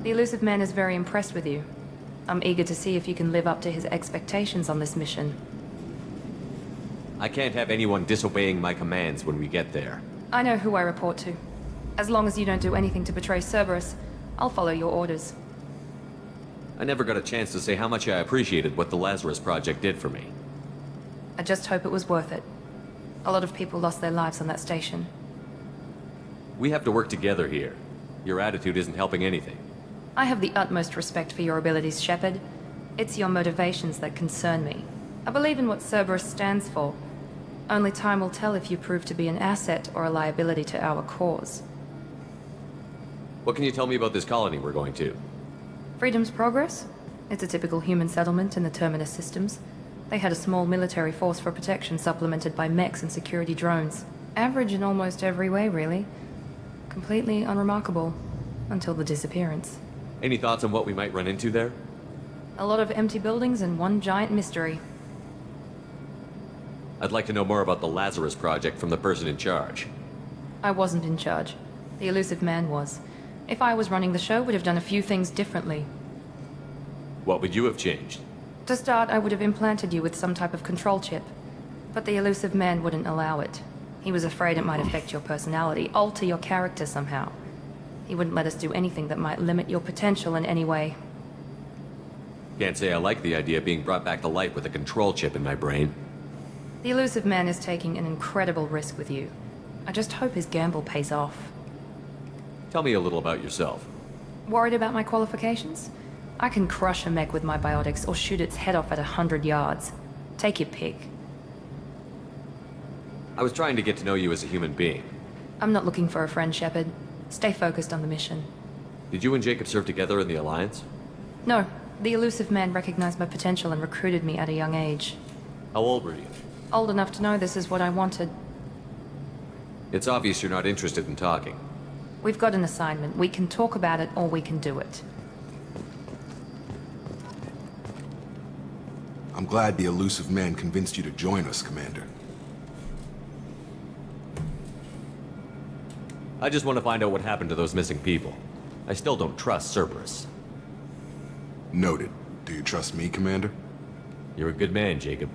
The elusive man is very impressed with you. I'm eager to see if you can live up to his expectations on this mission. I can't have anyone disobeying my commands when we get there. I know who I report to. As long as you don't do anything to betray Cerberus, I'll follow your orders. I never got a chance to say how much I appreciated what the Lazarus Project did for me. I just hope it was worth it. A lot of people lost their lives on that station. We have to work together here. Your attitude isn't helping anything. I have the utmost respect for your abilities, Shepard. It's your motivations that concern me. I believe in what Cerberus stands for. Only time will tell if you prove to be an asset or a liability to our cause. What can you tell me about this colony we're going to? Freedom's Progress? It's a typical human settlement in the Terminus systems. They had a small military force for protection supplemented by mechs and security drones. Average in almost every way, really. Completely unremarkable. Until the disappearance. Any thoughts on what we might run into there? A lot of empty buildings and one giant mystery. I'd like to know more about the Lazarus Project from the person in charge. I wasn't in charge. The elusive man was. If I was running the show, would have done a few things differently. What would you have changed? To start, I would have implanted you with some type of control chip. But the elusive man wouldn't allow it. He was afraid it might affect your personality, alter your character somehow. He wouldn't let us do anything that might limit your potential in any way. Can't say I like the idea of being brought back to life with a control chip in my brain. The elusive man is taking an incredible risk with you. I just hope his gamble pays off. Tell me a little about yourself. Worried about my qualifications? I can crush a mech with my biotics or shoot its head off at 100 yards. Take your pick. I was trying to get to know you as a human being. I'm not looking for a friend, Shepard. Stay focused on the mission. Did you and Jacob serve together in the Alliance? No. The elusive man recognized my potential and recruited me at a young age. How old were you? Old enough to know this is what I wanted. It's obvious you're not interested in talking. We've got an assignment. We can talk about it or we can do it. I'm glad the elusive man convinced you to join us, Commander. I just want to find out what happened to those missing people. I still don't trust Cerberus. Noted. Do you trust me, Commander? You're a good man, Jacob.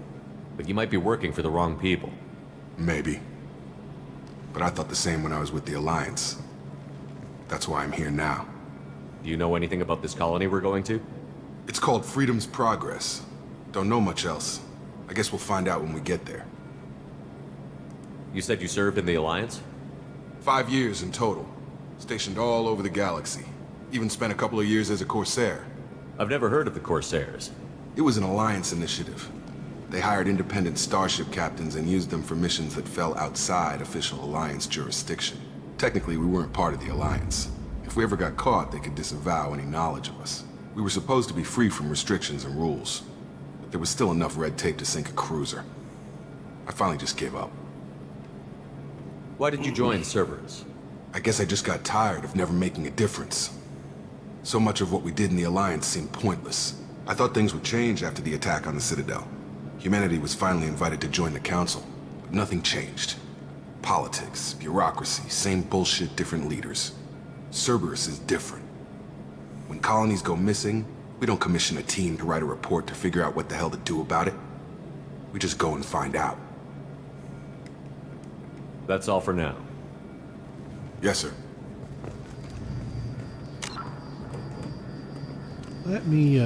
But you might be working for the wrong people. Maybe. But I thought the same when I was with the Alliance. That's why I'm here now. Do you know anything about this colony we're going to? It's called Freedom's Progress. Don't know much else. I guess we'll find out when we get there. You said you served in the Alliance? 5 years in total. Stationed all over the galaxy. Even spent a couple of years as a Corsair. I've never heard of the Corsairs. It was an Alliance initiative. They hired independent starship captains and used them for missions that fell outside official Alliance jurisdiction. Technically, we weren't part of the Alliance. If we ever got caught, they could disavow any knowledge of us. We were supposed to be free from restrictions and rules. But there was still enough red tape to sink a cruiser. I finally just gave up. Why did you join Cerberus? I guess I just got tired of never making a difference. So much of what we did in the Alliance seemed pointless. I thought things would change after the attack on the Citadel. Humanity was finally invited to join the Council, but nothing changed. Politics, bureaucracy, same bullshit, different leaders. Cerberus is different. When colonies go missing, we don't commission a team to write a report to figure out what the hell to do about it. We just go and find out. That's all for now. Yes, sir. Let me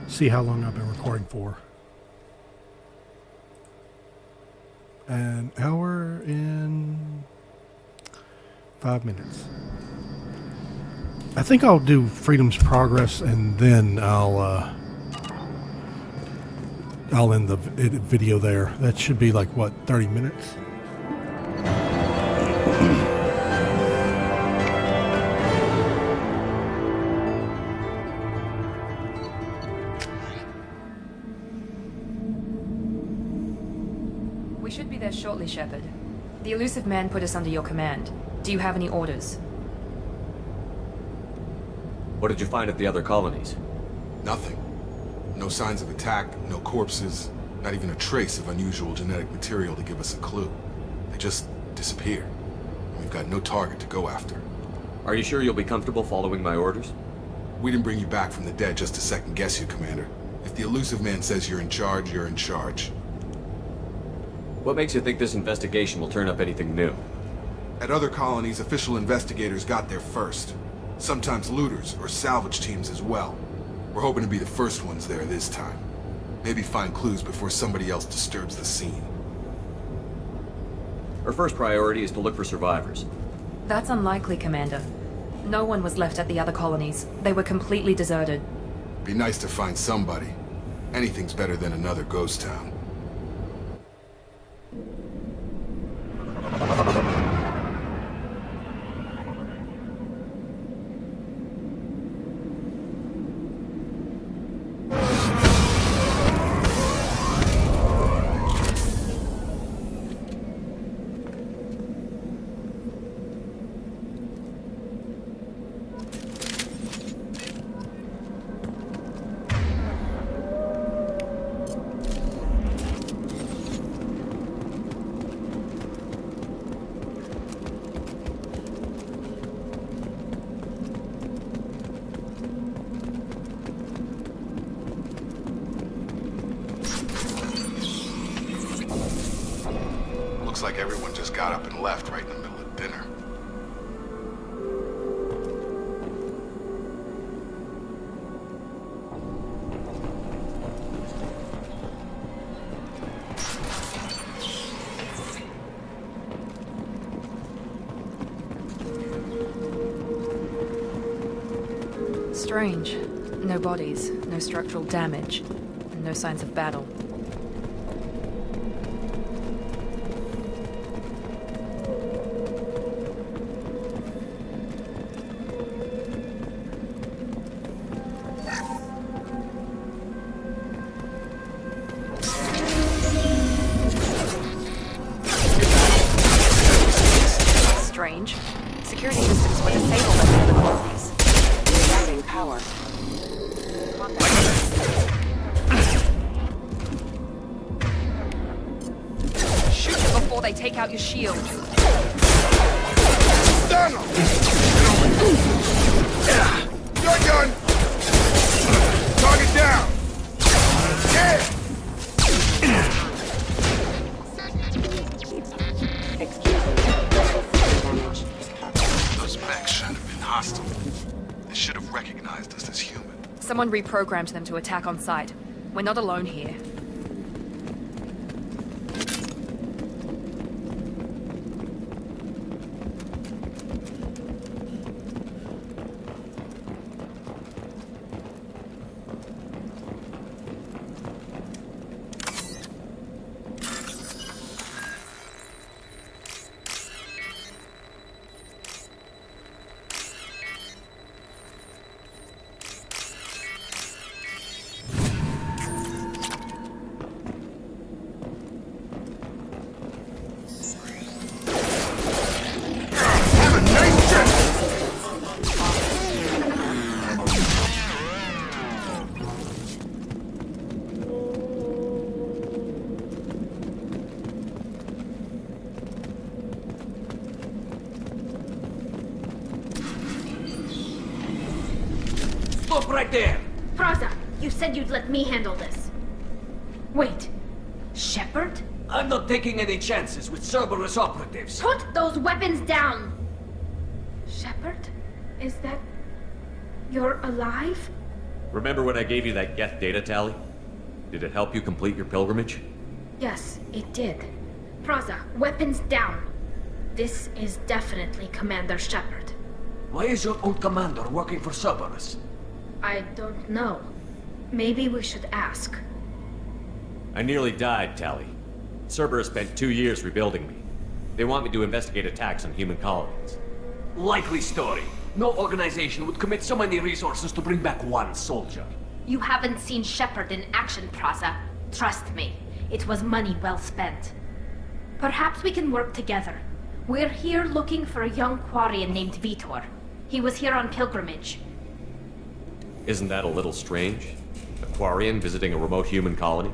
see how long I've been recording for. An hour and 5 minutes. I think I'll do Freedom's Progress and then I'll end the video there. That should be like, what, 30 minutes? We should be there shortly, Shepard. The elusive man put us under your command. Do you have any orders? What did you find at the other colonies? Nothing. No signs of attack, no corpses, not even a trace of unusual genetic material to give us a clue. They just disappear. We've got no target to go after. Are you sure you'll be comfortable following my orders? We didn't bring you back from the dead just to second guess you, Commander. If the elusive man says you're in charge, you're in charge. What makes you think this investigation will turn up anything new? At other colonies, official investigators got there first. Sometimes looters or salvage teams as well. We're hoping to be the first ones there this time. Maybe find clues before somebody else disturbs the scene. Our first priority is to look for survivors. That's unlikely, Commander. No one was left at the other colonies. They were completely deserted. Be nice to find somebody. Anything's better than another ghost town. Looks like everyone just got up and left right in the middle of dinner. Strange. No bodies, no structural damage, and no signs of battle. Strange. Security systems were disabled at the other colonies. Rerouting power. Shoot them before they take out your shields. Stand up! You're done! Target down! Yeah! Those mechs shouldn't have been hostile. They should have recognized us as human. Someone reprogrammed them to attack on sight. We're not alone here. Stop right there! Praza, you said you'd let me handle this. Wait, Shepard? I'm not taking any chances with Cerberus operatives. Put those weapons down! Shepard? Is that... you're alive? Remember when I gave you that Geth data tally? Did it help you complete your pilgrimage? Yes, it did. Praza, weapons down. This is definitely Commander Shepard. Why is your own commander working for Cerberus? I don't know. Maybe we should ask. I nearly died, Tally. Cerberus spent 2 years rebuilding me. They want me to investigate attacks on human colonies. Likely story. No organization would commit so many resources to bring back one soldier. You haven't seen Shepard in action, Praza. Trust me, it was money well spent. Perhaps we can work together. We're here looking for a young Quarian named Vitor. He was here on pilgrimage. Isn't that a little strange? A Quarian visiting a remote human colony?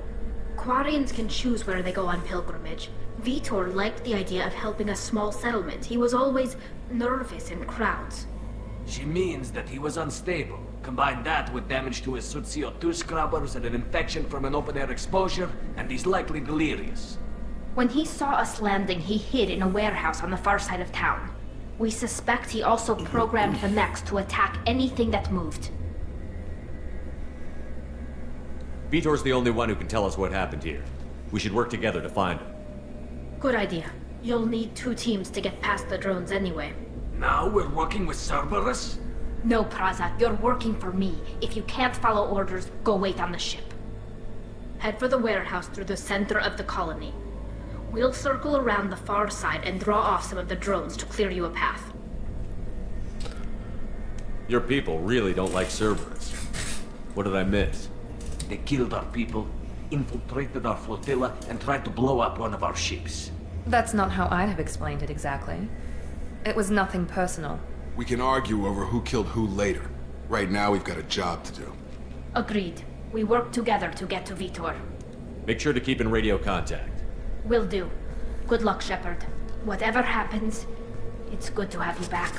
Quarians can choose where they go on pilgrimage. Vitor liked the idea of helping a small settlement. He was always nervous in crowds. She means that he was unstable. Combine that with damage to his suit CO2 scrubbers and an infection from an open-air exposure, and he's likely delirious. When he saw us landing, he hid in a warehouse on the far side of town. We suspect he also programmed the mechs to attack anything that moved. Vitor's the only one who can tell us what happened here. We should work together to find him. Good idea. You'll need 2 teams to get past the drones anyway. Now we're working with Cerberus? No, Praza, you're working for me. If you can't follow orders, go wait on the ship. Head for the warehouse through the center of the colony. We'll circle around the far side and draw off some of the drones to clear you a path. Your people really don't like Cerberus. What did I miss? They killed our people, infiltrated our flotilla, and tried to blow up one of our ships. That's not how I'd have explained it exactly. It was nothing personal. We can argue over who killed who later. Right now, we've got a job to do. Agreed. We work together to get to Vitor. Make sure to keep in radio contact. Will do. Good luck, Shepard. Whatever happens, it's good to have you back.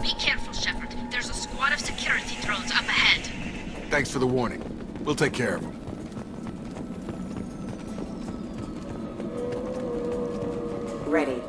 Be careful, Shepard. There's a squad of security drones up ahead. Thanks for the warning. We'll take care of them. Ready.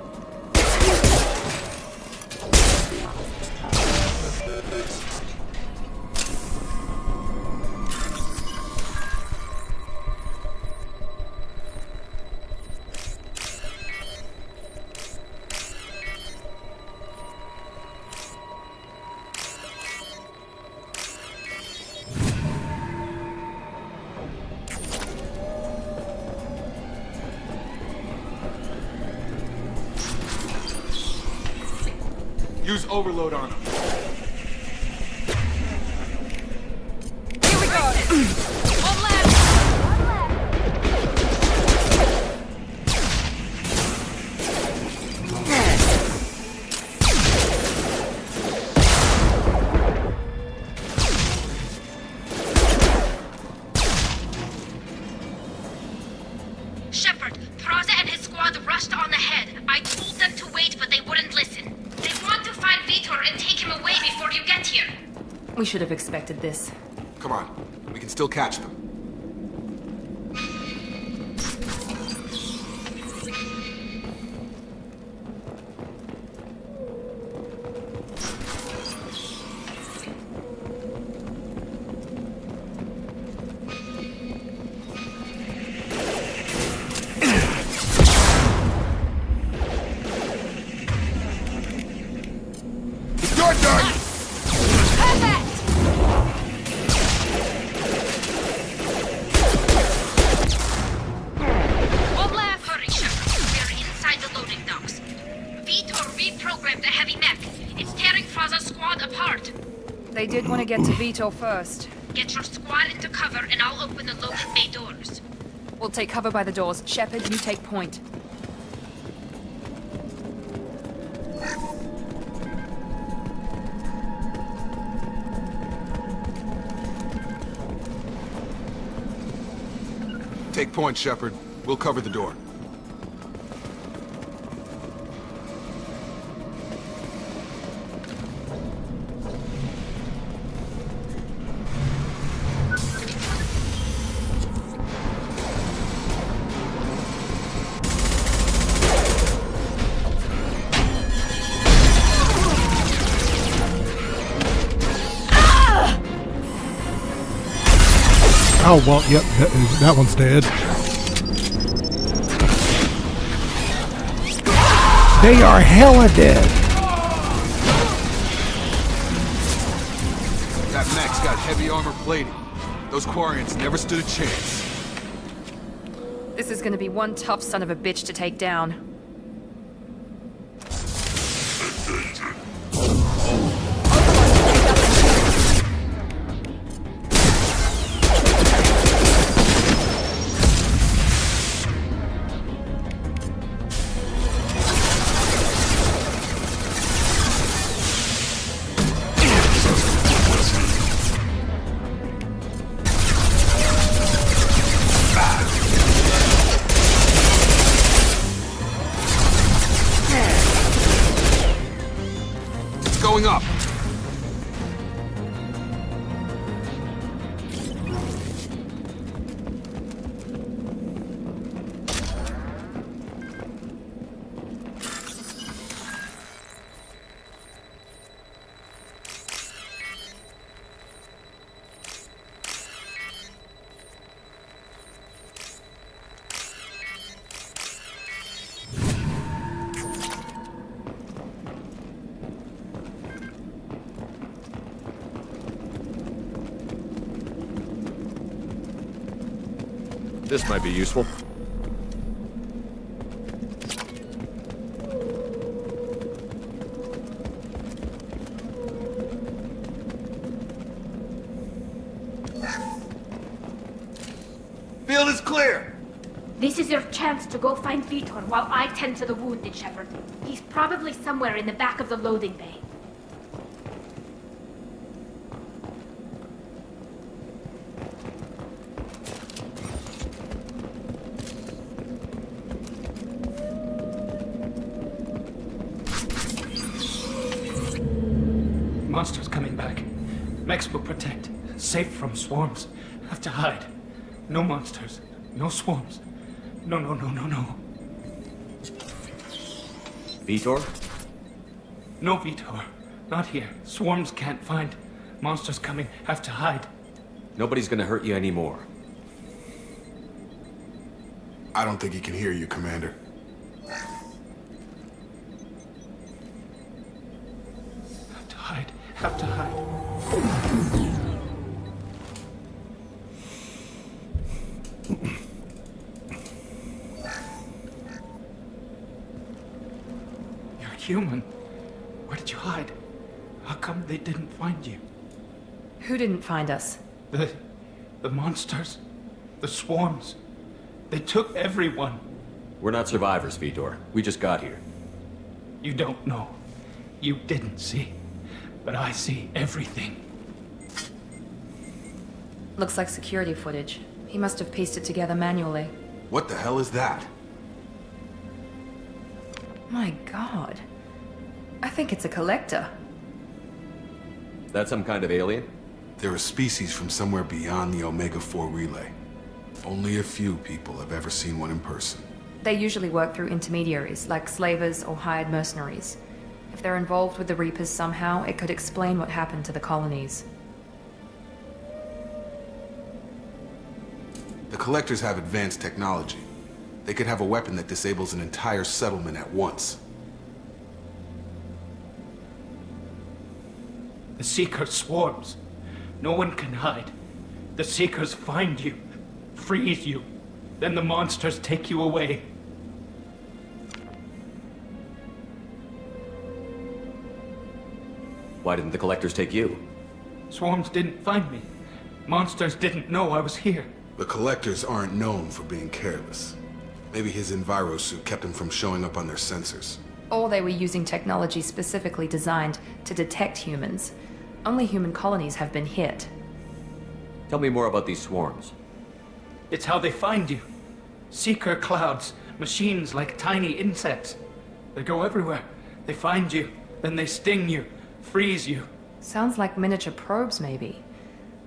Use overload on them. Here we go! One left! Shepard, Praza and his squad rushed on ahead. I told them to wait, but they wouldn't listen. They want to find Vitor and take him away before you get here. We should have expected this. Come on. We can still catch them. They did want to get to Vitor first. Get your squad into cover and I'll open the loading bay doors. We'll take cover by the doors. Shepard, you take point. Take point, Shepard. We'll cover the door. Oh, well, yep, that one's dead. They are hella dead. That mech's got heavy armor plating. Those Quarians never stood a chance. This is gonna be one tough son of a bitch to take down. This might be useful. Field is clear! This is your chance to go find Vitor while I tend to the wounded, Shepard. He's probably somewhere in the back of the loading bay. Monsters coming back. Mechs will protect. Safe from swarms. Have to hide. No monsters. No swarms. No. Vitor? No Vitor. Not here. Swarms can't find. Monsters coming. Have to hide. Nobody's gonna hurt you anymore. I don't think he can hear you, Commander. Have to hide. You're human. Where did you hide? How come they didn't find you? Who didn't find us? The monsters. The swarms. They took everyone. We're not survivors, Vitor. We just got here. You don't know. You didn't see. But I see everything. Looks like security footage. He must have pieced it together manually. What the hell is that? My god. I think it's a collector. That some kind of alien? They're a species from somewhere beyond the Omega-4 relay. Only a few people have ever seen one in person. They usually work through intermediaries, like slavers or hired mercenaries. If they're involved with the Reapers somehow, it could explain what happened to the colonies. The Collectors have advanced technology. They could have a weapon that disables an entire settlement at once. The Seeker swarms. No one can hide. The Seekers find you, freeze you, then the monsters take you away. Why didn't the Collectors take you? Swarms didn't find me. Monsters didn't know I was here. The Collectors aren't known for being careless. Maybe his Enviro suit kept him from showing up on their sensors. Or they were using technology specifically designed to detect humans. Only human colonies have been hit. Tell me more about these swarms. It's how they find you. Seeker clouds, machines like tiny insects. They go everywhere. They find you, then they sting you, freeze you. Sounds like miniature probes, maybe.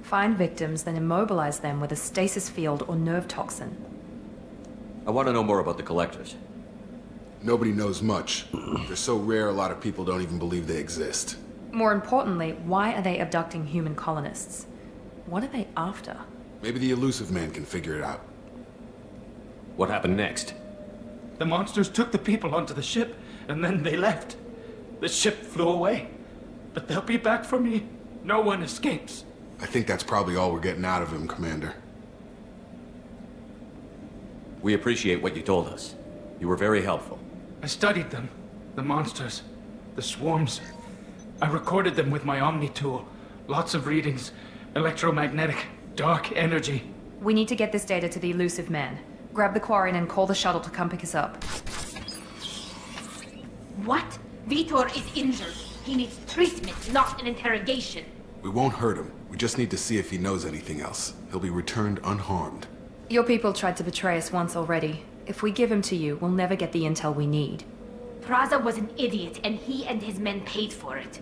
Find victims, then immobilize them with a stasis field or nerve toxin. I want to know more about the Collectors. Nobody knows much. They're so rare, a lot of people don't even believe they exist. More importantly, why are they abducting human colonists? What are they after? Maybe the Elusive Man can figure it out. What happened next? The monsters took the people onto the ship, and then they left. The ship flew away. But they'll be back for me. No one escapes. I think that's probably all we're getting out of him, Commander. We appreciate what you told us. You were very helpful. I studied them. The monsters. The swarms. I recorded them with my Omni tool. Lots of readings. Electromagnetic. Dark energy. We need to get this data to the Elusive Man. Grab the Quarian and call the shuttle to come pick us up. What? Vitor is injured. He needs treatment, not an interrogation. We won't hurt him. We just need to see if he knows anything else. He'll be returned unharmed. Your people tried to betray us once already. If we give him to you, we'll never get the intel we need. Praza was an idiot, and he and his men paid for it.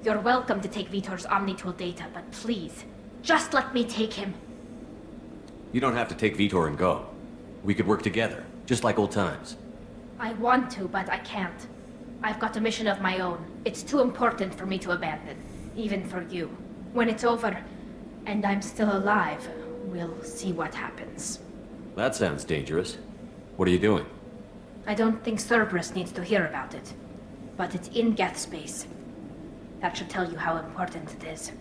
You're welcome to take Vitor's Omnitool data, but please, just let me take him. You don't have to take Vitor and go. We could work together, just like old times. I want to, but I can't. I've got a mission of my own. It's too important for me to abandon, even for you. When it's over, and I'm still alive, we'll see what happens. That sounds dangerous. What are you doing? I don't think Cerberus needs to hear about it, but it's in Geth space. That should tell you how important it is.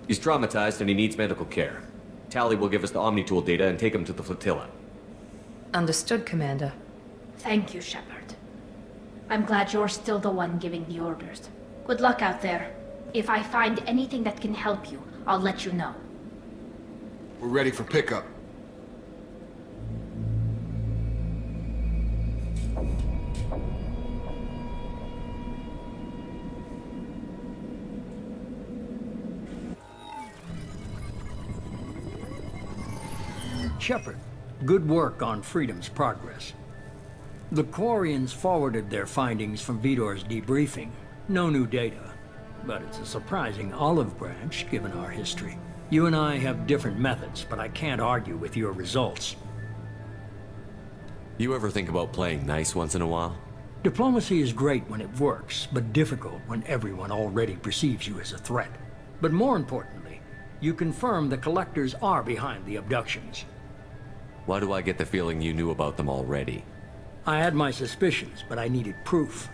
He's traumatized and he needs medical care. Tally will give us the Omni-Tool data and take them to the flotilla. Understood, Commander. Thank you, Shepard. I'm glad you're still the one giving the orders. Good luck out there. If I find anything that can help you, I'll let you know. We're ready for pickup. Shepard, good work on Freedom's progress. The Quarians forwarded their findings from Vitor's debriefing. No new data, but it's a surprising olive branch given our history. You and I have different methods, but I can't argue with your results. You ever think about playing nice once in a while? Diplomacy is great when it works, but difficult when everyone already perceives you as a threat. But more importantly, you confirm the Collectors are behind the abductions. Why do I get the feeling you knew about them already? I had my suspicions, but I needed proof.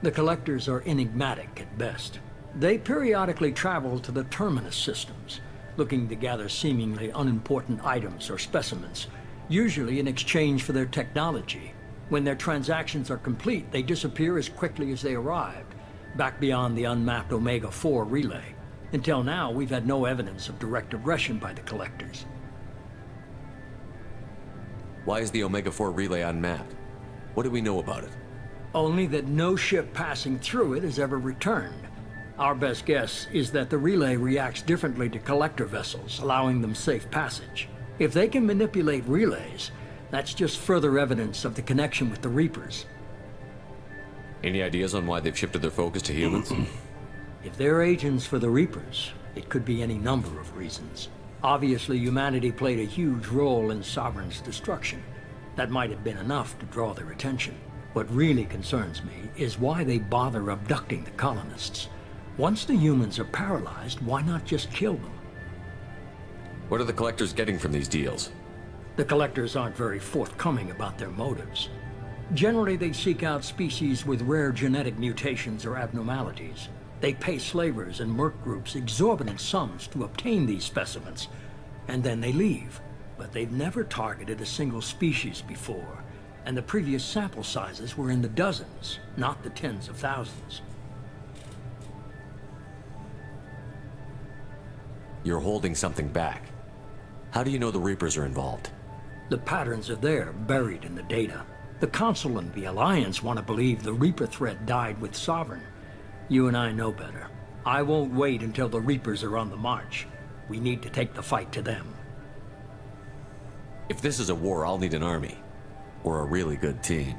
The Collectors are enigmatic at best. They periodically travel to the Terminus systems, looking to gather seemingly unimportant items or specimens, usually in exchange for their technology. When their transactions are complete, they disappear as quickly as they arrived, back beyond the unmapped Omega-4 relay. Until now, we've had no evidence of direct aggression by the Collectors. Why is the Omega-4 relay unmapped? What do we know about it? Only that no ship passing through it has ever returned. Our best guess is that the relay reacts differently to Collector vessels, allowing them safe passage. If they can manipulate relays, that's just further evidence of the connection with the Reapers. Any ideas on why they've shifted their focus to humans? If they're agents for the Reapers, it could be any number of reasons. Obviously, humanity played a huge role in Sovereign's destruction. That might have been enough to draw their attention. What really concerns me is why they bother abducting the colonists. Once the humans are paralyzed, why not just kill them? What are the Collectors getting from these deals? The Collectors aren't very forthcoming about their motives. Generally, they seek out species with rare genetic mutations or abnormalities. They pay slavers and merc groups exorbitant sums to obtain these specimens, and then they leave. But they've never targeted a single species before, and the previous sample sizes were in the dozens, not the tens of thousands. You're holding something back. How do you know the Reapers are involved? The patterns are there, buried in the data. The Council and the Alliance want to believe the Reaper threat died with Sovereign. You and I know better. I won't wait until the Reapers are on the march. We need to take the fight to them. If this is a war, I'll need an army. Or a really good team.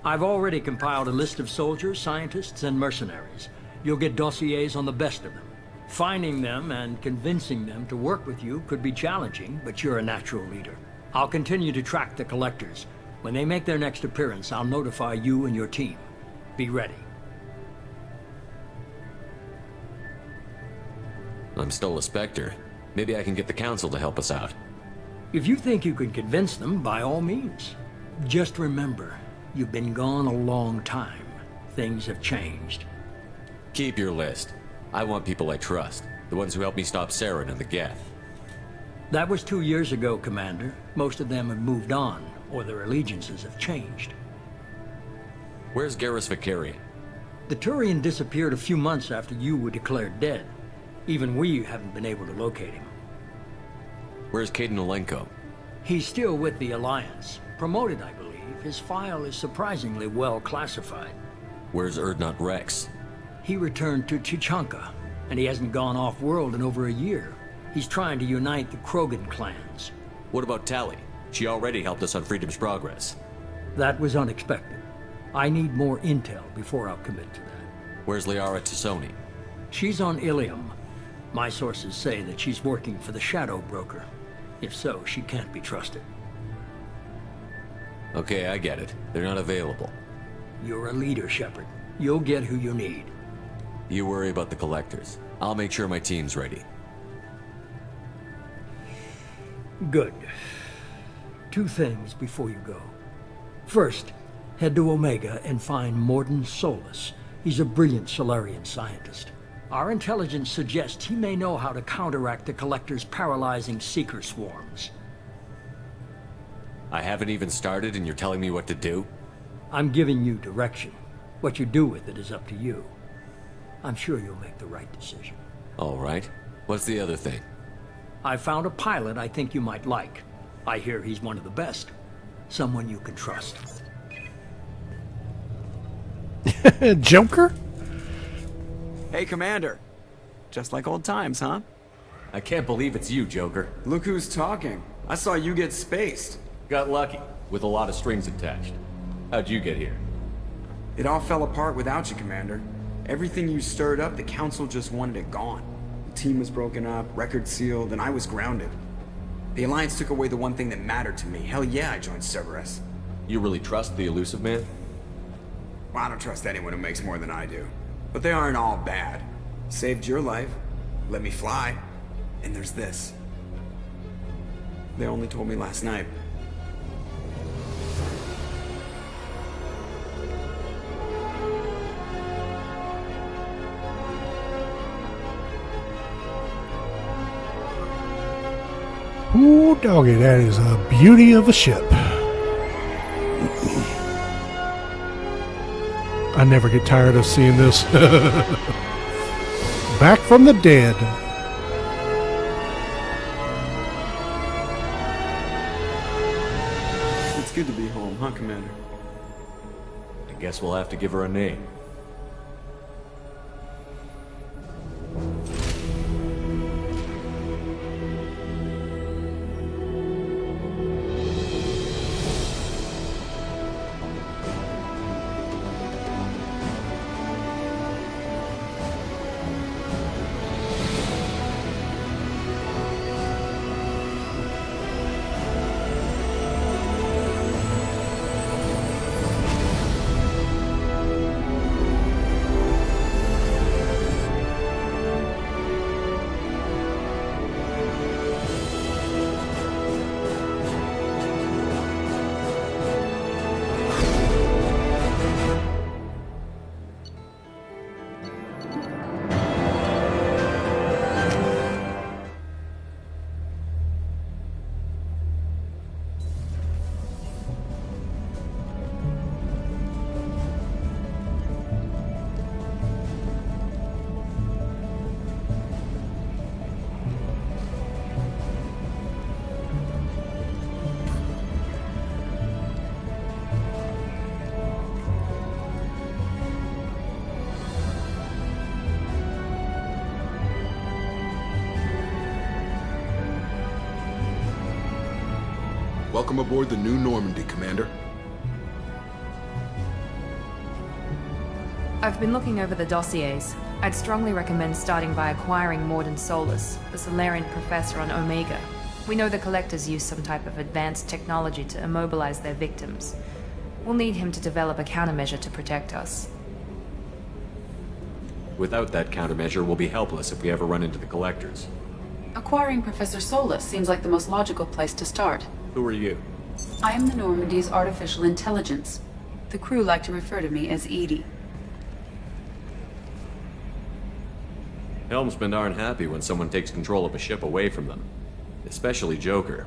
I've already compiled a list of soldiers, scientists, and mercenaries. You'll get dossiers on the best of them. Finding them and convincing them to work with you could be challenging, but you're a natural leader. I'll continue to track the Collectors. When they make their next appearance, I'll notify you and your team. Be ready. I'm still a Spectre. Maybe I can get the Council to help us out. If you think you can convince them, by all means. Just remember, you've been gone a long time. Things have changed. Keep your list. I want people I trust. The ones who helped me stop Saren and the Geth. That was 2 years ago, Commander. Most of them have moved on, or their allegiances have changed. Where's Garrus Vakarian? The Turian disappeared a few months after you were declared dead. Even we haven't been able to locate him. Where's Caden Olenko? He's still with the Alliance. Promoted, I believe. His file is surprisingly well classified. Where's Erdnot Rex? He returned to Chichanka, and he hasn't gone off-world in over a year. He's trying to unite the Krogan clans. What about Tally? She already helped us on Freedom's Progress. That was unexpected. I need more intel before I'll commit to that. Where's Liara Tassoni? She's on Ilium. My sources say that she's working for the Shadow Broker. If so, she can't be trusted. Okay, I get it. They're not available. You're a leader, Shepard. You'll get who you need. You worry about the Collectors. I'll make sure my team's ready. Good. 2 things before you go. First, head to Omega and find Mordin Solus. He's a brilliant Solarian scientist. Our intelligence suggests he may know how to counteract the Collector's paralyzing Seeker swarms. I haven't even started and you're telling me what to do? I'm giving you direction. What you do with it is up to you. I'm sure you'll make the right decision. All right. What's the other thing? I found a pilot I think you might like. I hear he's one of the best. Someone you can trust. Joker? Hey, Commander. Just like old times, huh? I can't believe it's you, Joker. Look who's talking. I saw you get spaced. Got lucky, with a lot of strings attached. How'd you get here? It all fell apart without you, Commander. Everything you stirred up, the Council just wanted it gone. The team was broken up, record sealed, and I was grounded. The Alliance took away the one thing that mattered to me. Hell yeah, I joined Cerberus. You really trust the Elusive Man? Well, I don't trust anyone who makes more than I do. But they aren't all bad. Saved your life, let me fly, and there's this. They only told me last night. Ooh, doggy, that is a beauty of a ship. I never get tired of seeing this. Back from the dead. It's good to be home, huh, Commander? I guess we'll have to give her a name. Welcome aboard the new Normandy, Commander. I've been looking over the dossiers. I'd strongly recommend starting by acquiring Morden Solus, the Solarian professor on Omega. We know the Collectors use some type of advanced technology to immobilize their victims. We'll need him to develop a countermeasure to protect us. Without that countermeasure, we'll be helpless if we ever run into the Collectors. Acquiring Professor Solus seems like the most logical place to start. Who are you? I am the Normandy's artificial intelligence. The crew like to refer to me as Edie. Helmsmen aren't happy when someone takes control of a ship away from them. Especially Joker.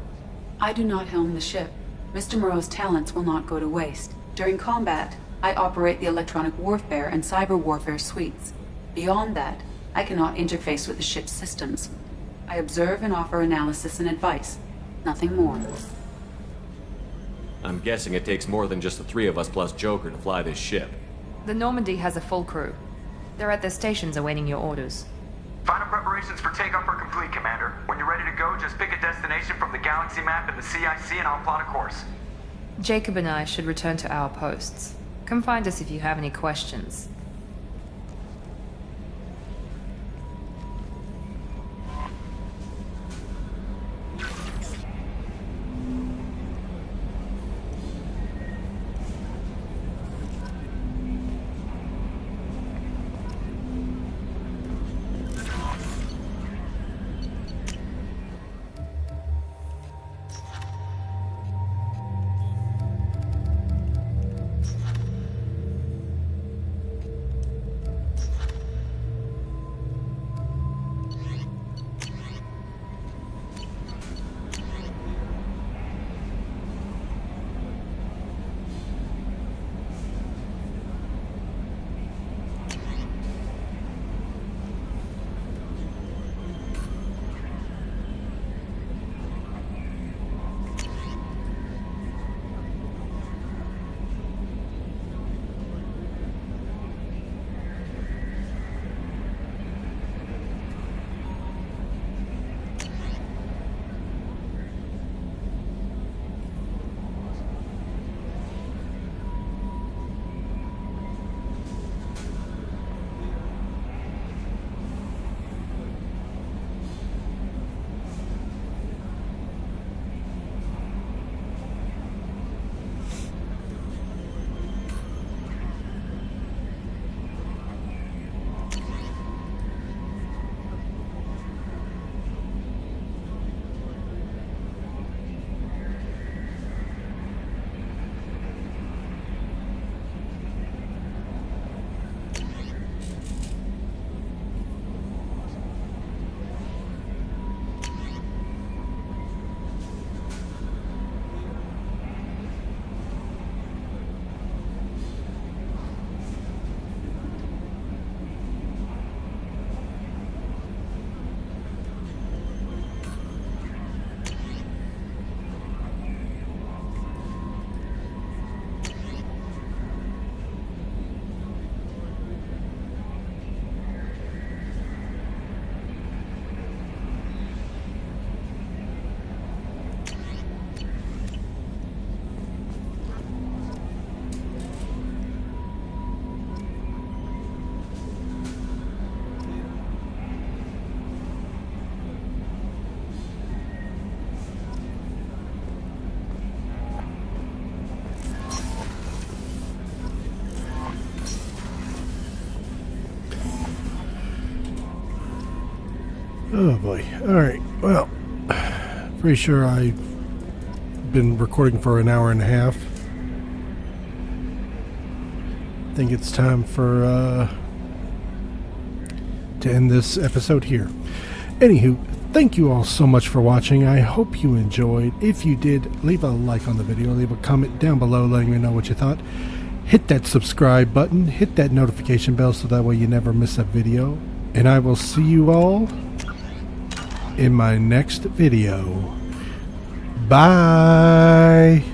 I do not helm the ship. Mr. Moreau's talents will not go to waste. During combat, I operate the electronic warfare and cyber warfare suites. Beyond that, I cannot interface with the ship's systems. I observe and offer analysis and advice. Nothing more. I'm guessing it takes more than just the three of us plus Joker to fly this ship. The Normandy has a full crew. They're at their stations awaiting your orders. Final preparations for takeoff are complete, Commander. When you're ready to go, just pick a destination from the galaxy map and the CIC and I'll plot a course. Jacob and I should return to our posts. Come find us if you have any questions. boy. Alright, well, pretty sure I've been recording for an hour and a half. I think it's time for to end this episode here. Anywho, thank you all so much for watching. I hope you enjoyed. If you did, leave a like on the video, leave a comment down below letting me know what you thought. Hit that subscribe button, hit that notification bell so that way you never miss a video. And I will see you all in my next video. Bye!